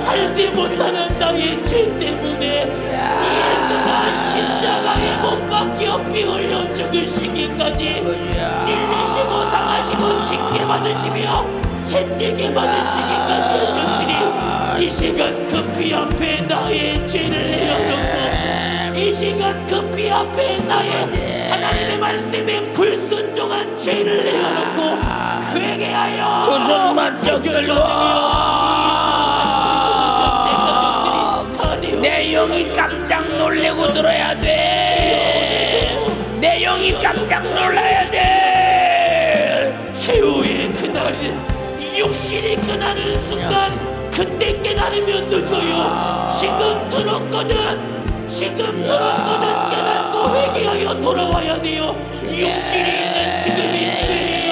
[SPEAKER 1] 살지 못하는 나의 죄 때문에 예수가 십자가에 못 박혀 피 흘려 죽으시기까지 찔리시고 상하시고 징계 받으시며 채찍에 받으시기까지 하셨으니 이 시간 그 피 앞에 나의 죄를 내어놓고 이 시간 그 피 앞에 나의 하나님의 말씀에 불순종한 죄를 내어놓고 회개하여
[SPEAKER 3] 두 손만 내 영이 깜짝 놀래고 들어야 돼. 내 영이 깜짝 놀라야 돼.
[SPEAKER 4] 최후의 그날은
[SPEAKER 3] 육신이 끝나는 순간 그때 깨달으면 늦어요. 지금 들었거든 깨닫고 회개하여 돌아와야 돼요. 육신이 있는 지금이 기회예요.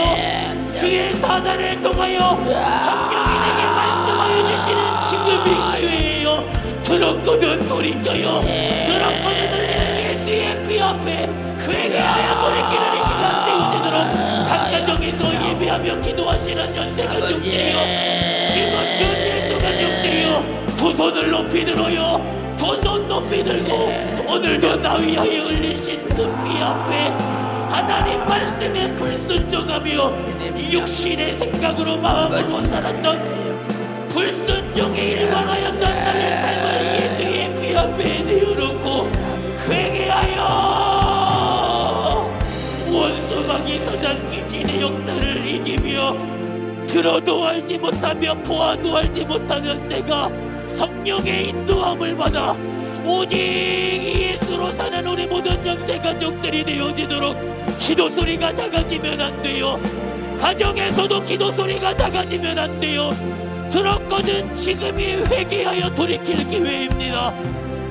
[SPEAKER 3] 주의 사자를 통하여 성령이 내게 말씀하여 주시는 지금이 기회예요. 들었거든 돌이켜요. 들었거든 들리는 예수의 피 앞에 회개하여 돌이키는 시간 되어지도록 각 가정에서 예배하며 기도하시는 연세가족들이요, 지금 전 예수가족들이요, 두 손을 높이 들어요. 두 손 높이 들고 오늘도 나위하여 흘리신 그 피 앞에 하나님 말씀에 불순종하며 육신의 생각으로 마음으로 살았던 불순종에 일관하였던 나의 삶을 예수의 피 앞에 내어놓고 회개하여 원수마귀 사단 기진의 역사를 이기며 들어도 알지 못하며 보아도 알지 못하는 내가 성령의 인도함을 받아 오직 예수로 사는 우리 모든 영세가족들이 되어지도록 기도 소리가 작아지면 안 돼요. 가정에서도 기도 소리가 작아지면 안 돼요. 들었거든 지금이 회개하여 돌이킬 기회입니다.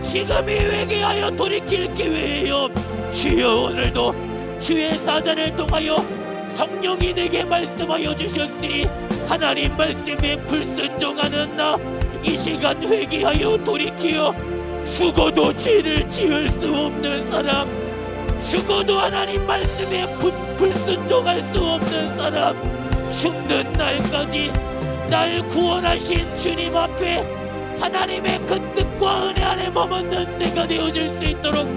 [SPEAKER 3] 지금이 회개하여 돌이킬 기회예요. 주여 오늘도 주의 사자를 통하여 성령이 내게 말씀하여 주셨으니 하나님 말씀에 불순종하는 나 이 시간 회개하여 돌이키어 죽어도 죄를 지을 수 없는 사람, 죽어도 하나님 말씀에 불순종할 수 없는 사람, 죽는 날까지 날 구원하신 주님 앞에 하나님의 그 뜻과 은혜 안에 머무는 내가 되어질 수 있도록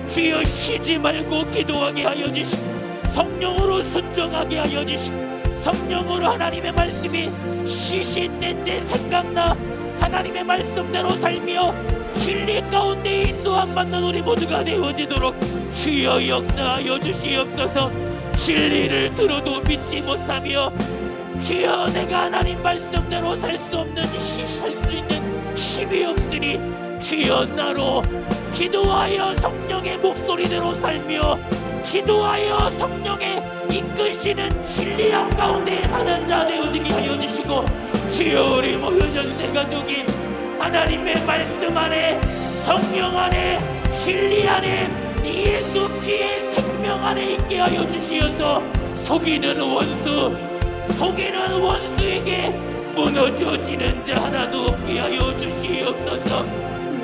[SPEAKER 3] 주여 쉬지 말고 기도하게 하여 주시고 성령으로 순종하게 하여 주시고 성령으로 하나님의 말씀이 시시때때 생각나 하나님의 말씀대로 살며 진리 가운데 인도함 받는 우리 모두가 되어지도록 주여 역사하여 주시옵소서. 진리를 들어도 믿지 못하며 주여 내가 하나님 말씀대로 살 수 없는 살 수 있는 힘이 없으니 주여 나로 기도하여 성령의 목소리대로 살며 기도하여 성령의 이끄시는 진리함 가운데 사는 자 되어지게 하여 주시고 주여 우리 모든 연세가족이 하나님의 말씀 안에 성령 안에 진리 안에 예수 피의 생명 안에 있게 하여 주시어서 속이는 원수에게 무너져지는 자 하나도 없게 하여 주시옵소서.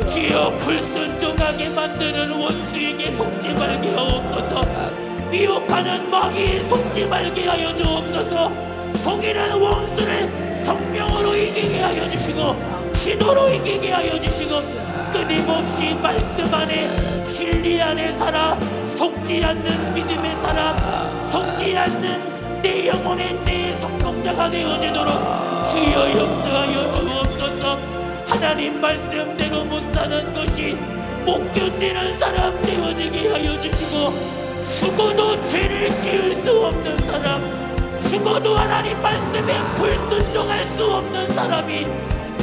[SPEAKER 3] 주여 불순종하게 만드는 원수에게 속지 말게 하옵소서. 미혹하는 마귀에 속지 말게 하여 주옵소서. 속이는 원수를 성령으로 이기게 하여 주시고 기도로 이기게 하여 주시고 끊임없이 말씀 안에 진리 안에 살아 속지 않는 믿음의 사람, 속지 않는 내 영혼의 내 성공자가 되어지도록 주여 역사하여 주옵소서. 하나님 말씀대로 못 사는 것이 못 견디는 사람 되어지게 하여 주시고 죽어도 죄를 지을 수 없는 사람, 죽어도 하나님 말씀에 불순종할 수 없는 사람이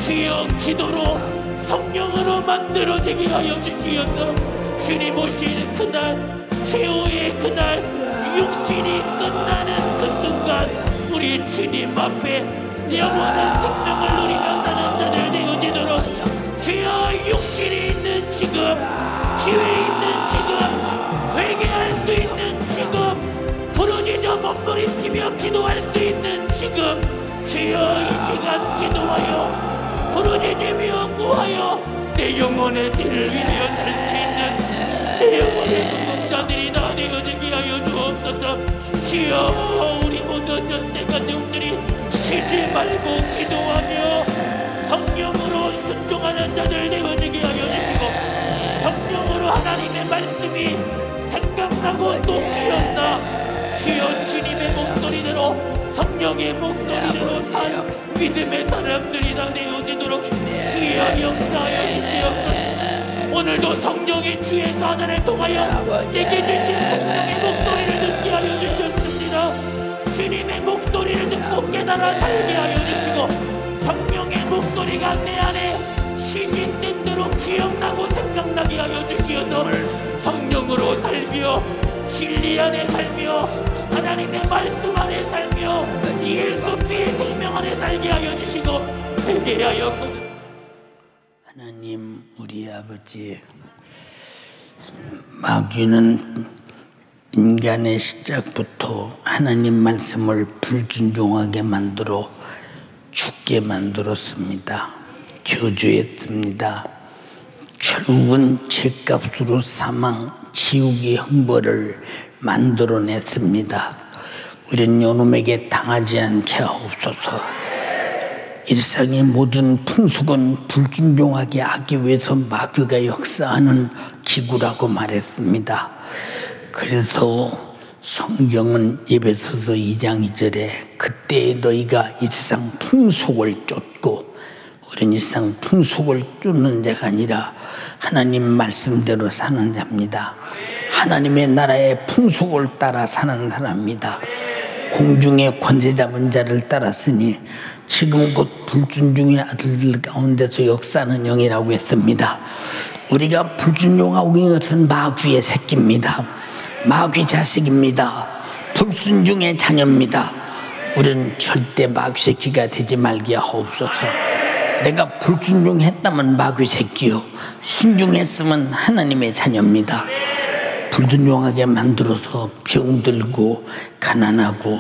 [SPEAKER 3] 주여 기도로 성령으로 만들어지게 하여 주시어서 주님 오실 그날 최후의 그날 육신이 끝나는 그 순간 우리 주님 앞에 영원한 생명을 누리며 사는 자들 되어지도록 주여 육신이 있는 지금 기회 있는 지금 회개할 수 있는 지금 부르짖어 몸부림치며 기도할 수 있는 지금 주여 이 시간 기도하여 부르짖으며 구하여 내 영혼의 띠를 위하여 살 수 있는 내 영혼의 성공자들이 다 되어지게 하여 주옵소서. 주여 우리 모든 연세가족들이 쉬지 말고 기도하며 성령으로 순종하는 자들 되어지게 하여 주시고 성령으로 하나님의 말씀이 생각나고 또 기억나 주여 주님의 목소리대로 성령의 목소리대로 산 믿음의 사람들이 다 되어지도록 주여 역사하여 주시옵소서. 오늘도 성령의 주의 사자를 통하여 내게 주신 성령의 목소리를 듣게 하여 주셨습니다. 주님의 목소리를 듣고 깨달아 살게 하여 주시고 성령의 목소리가 내 안에 시시때때로 기억나고 생각나게 하여 주시어서 성령으로 살며 진리 안에 살며 하나님의 말씀 안에 살며 예수의 생명 안에 살게 하여 주시고 회개하여
[SPEAKER 1] 하나님, 우리 아버지, 마귀는 인간의 시작부터 하나님 말씀을 불순종하게 만들어 죽게 만들었습니다. 저주했습니다. 결국은 죄값으로 사망, 지옥의 형벌을 만들어냈습니다. 우리는 요놈에게 당하지 않게 하옵소서. 일상의 모든 풍속은 불순종하게 하기 위해서 마귀가 역사하는 기구라고 말했습니다. 그래서 성경은 에베소서 2장 2절에 그때 너희가 이 세상 풍속을 쫓고, 우리는 이 세상 풍속을 쫓는 자가 아니라 하나님 말씀대로 사는 자입니다. 하나님의 나라의 풍속을 따라 사는 사람입니다. 공중의 권세 잡은 자를 따랐으니 지금 곧 불순종의 아들들 가운데서 역사하는 영이라고 했습니다. 우리가 불순종하고 있는 것은 마귀의 새끼입니다. 마귀 자식입니다. 불순종의 자녀입니다. 우리는 절대 마귀 새끼가 되지 말게 하옵소서. 내가 불순종했다면 마귀 새끼요, 순종했으면 하나님의 자녀입니다. 불순종하게 만들어서 병들고 가난하고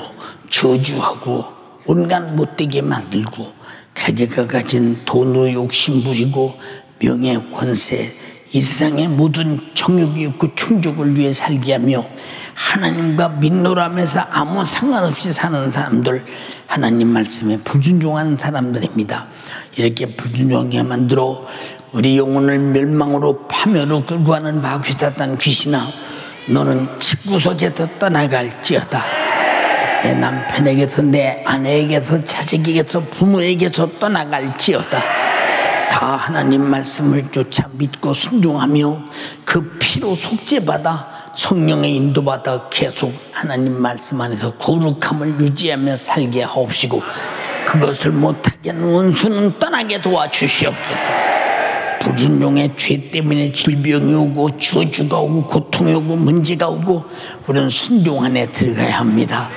[SPEAKER 1] 저주하고 온갖 못되게 만들고 자기가 가진 돈으로 욕심부리고 명예 권세, 이 세상의 모든 정욕이 있고 충족을 위해 살게 하며 하나님과 민노라면서 아무 상관없이 사는 사람들, 하나님 말씀에 불순종하는 사람들입니다. 이렇게 불순종하게 만들어 우리 영혼을 멸망으로 파멸로 끌고 가는 마귀 사탄 귀신아, 너는 집구석에서 떠나갈지어다. 내 남편에게서, 내 아내에게서, 자식에게서, 부모에게서 떠나갈지어다. 다 하나님 말씀을 쫓아 믿고 순종하며 그 피로 속죄받아 성령의 인도받아 계속 하나님 말씀 안에서 거룩함을 유지하며 살게 하옵시고, 그것을 못하게 하는 원수는 떠나게 도와주시옵소서. 불순종의 죄 때문에 질병이 오고 저주가 오고 고통이 오고 문제가 오고 우리는 순종 안에 들어가야 합니다.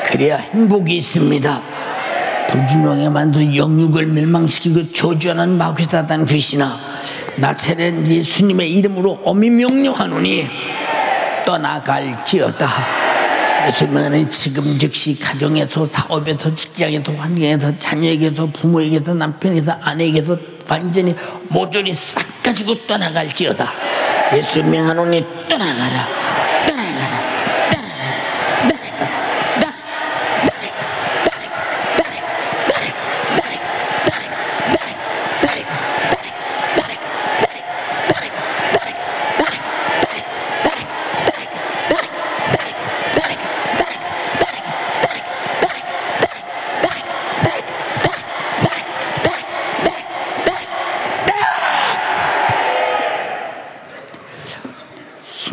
[SPEAKER 1] 그래야 행복이 있습니다. 불순종에 만든 영육을 멸망시키고 저주하는 마귀 사탄 귀신아, 나사렛 예수님의 이름으로 엄히 명령하노니 떠나갈지어다. 예수님은 지금 즉시 가정에서, 사업에서, 직장에서, 환경에서, 자녀에게서, 부모에게서, 남편에게서, 아내에게서 완전히 모조리 싹 가지고 떠나갈지어다. 예수 명하노니 떠나가라, 떠나가라, 떠나가라, 떠나가라,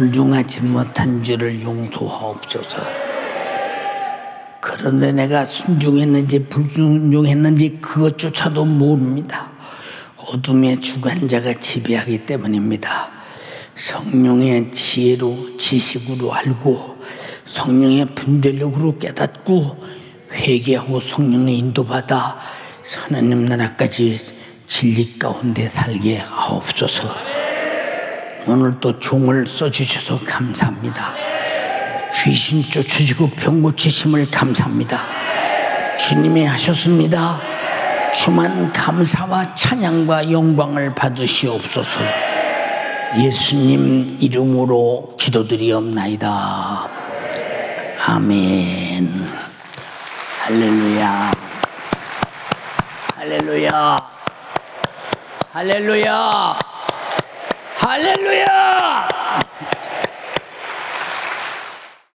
[SPEAKER 1] 순종하지 못한 죄를 용서하옵소서. 그런데 내가 순종했는지 불순종했는지 그것조차도 모릅니다. 어둠의 주관자가 지배하기 때문입니다. 성령의 지혜로, 지식으로 알고 성령의 분별력으로 깨닫고 회개하고 성령의 인도받아 하나님 나라까지 진리 가운데 살게 하옵소서. 오늘 또 종을 써주셔서 감사합니다. 귀신 쫓아지고 병 고치심을 감사합니다. 주님이 하셨습니다. 주만 감사와 찬양과 영광을 받으시옵소서. 예수님 이름으로 기도드리옵나이다. 아멘. 할렐루야, 할렐루야, 할렐루야, 할렐루야.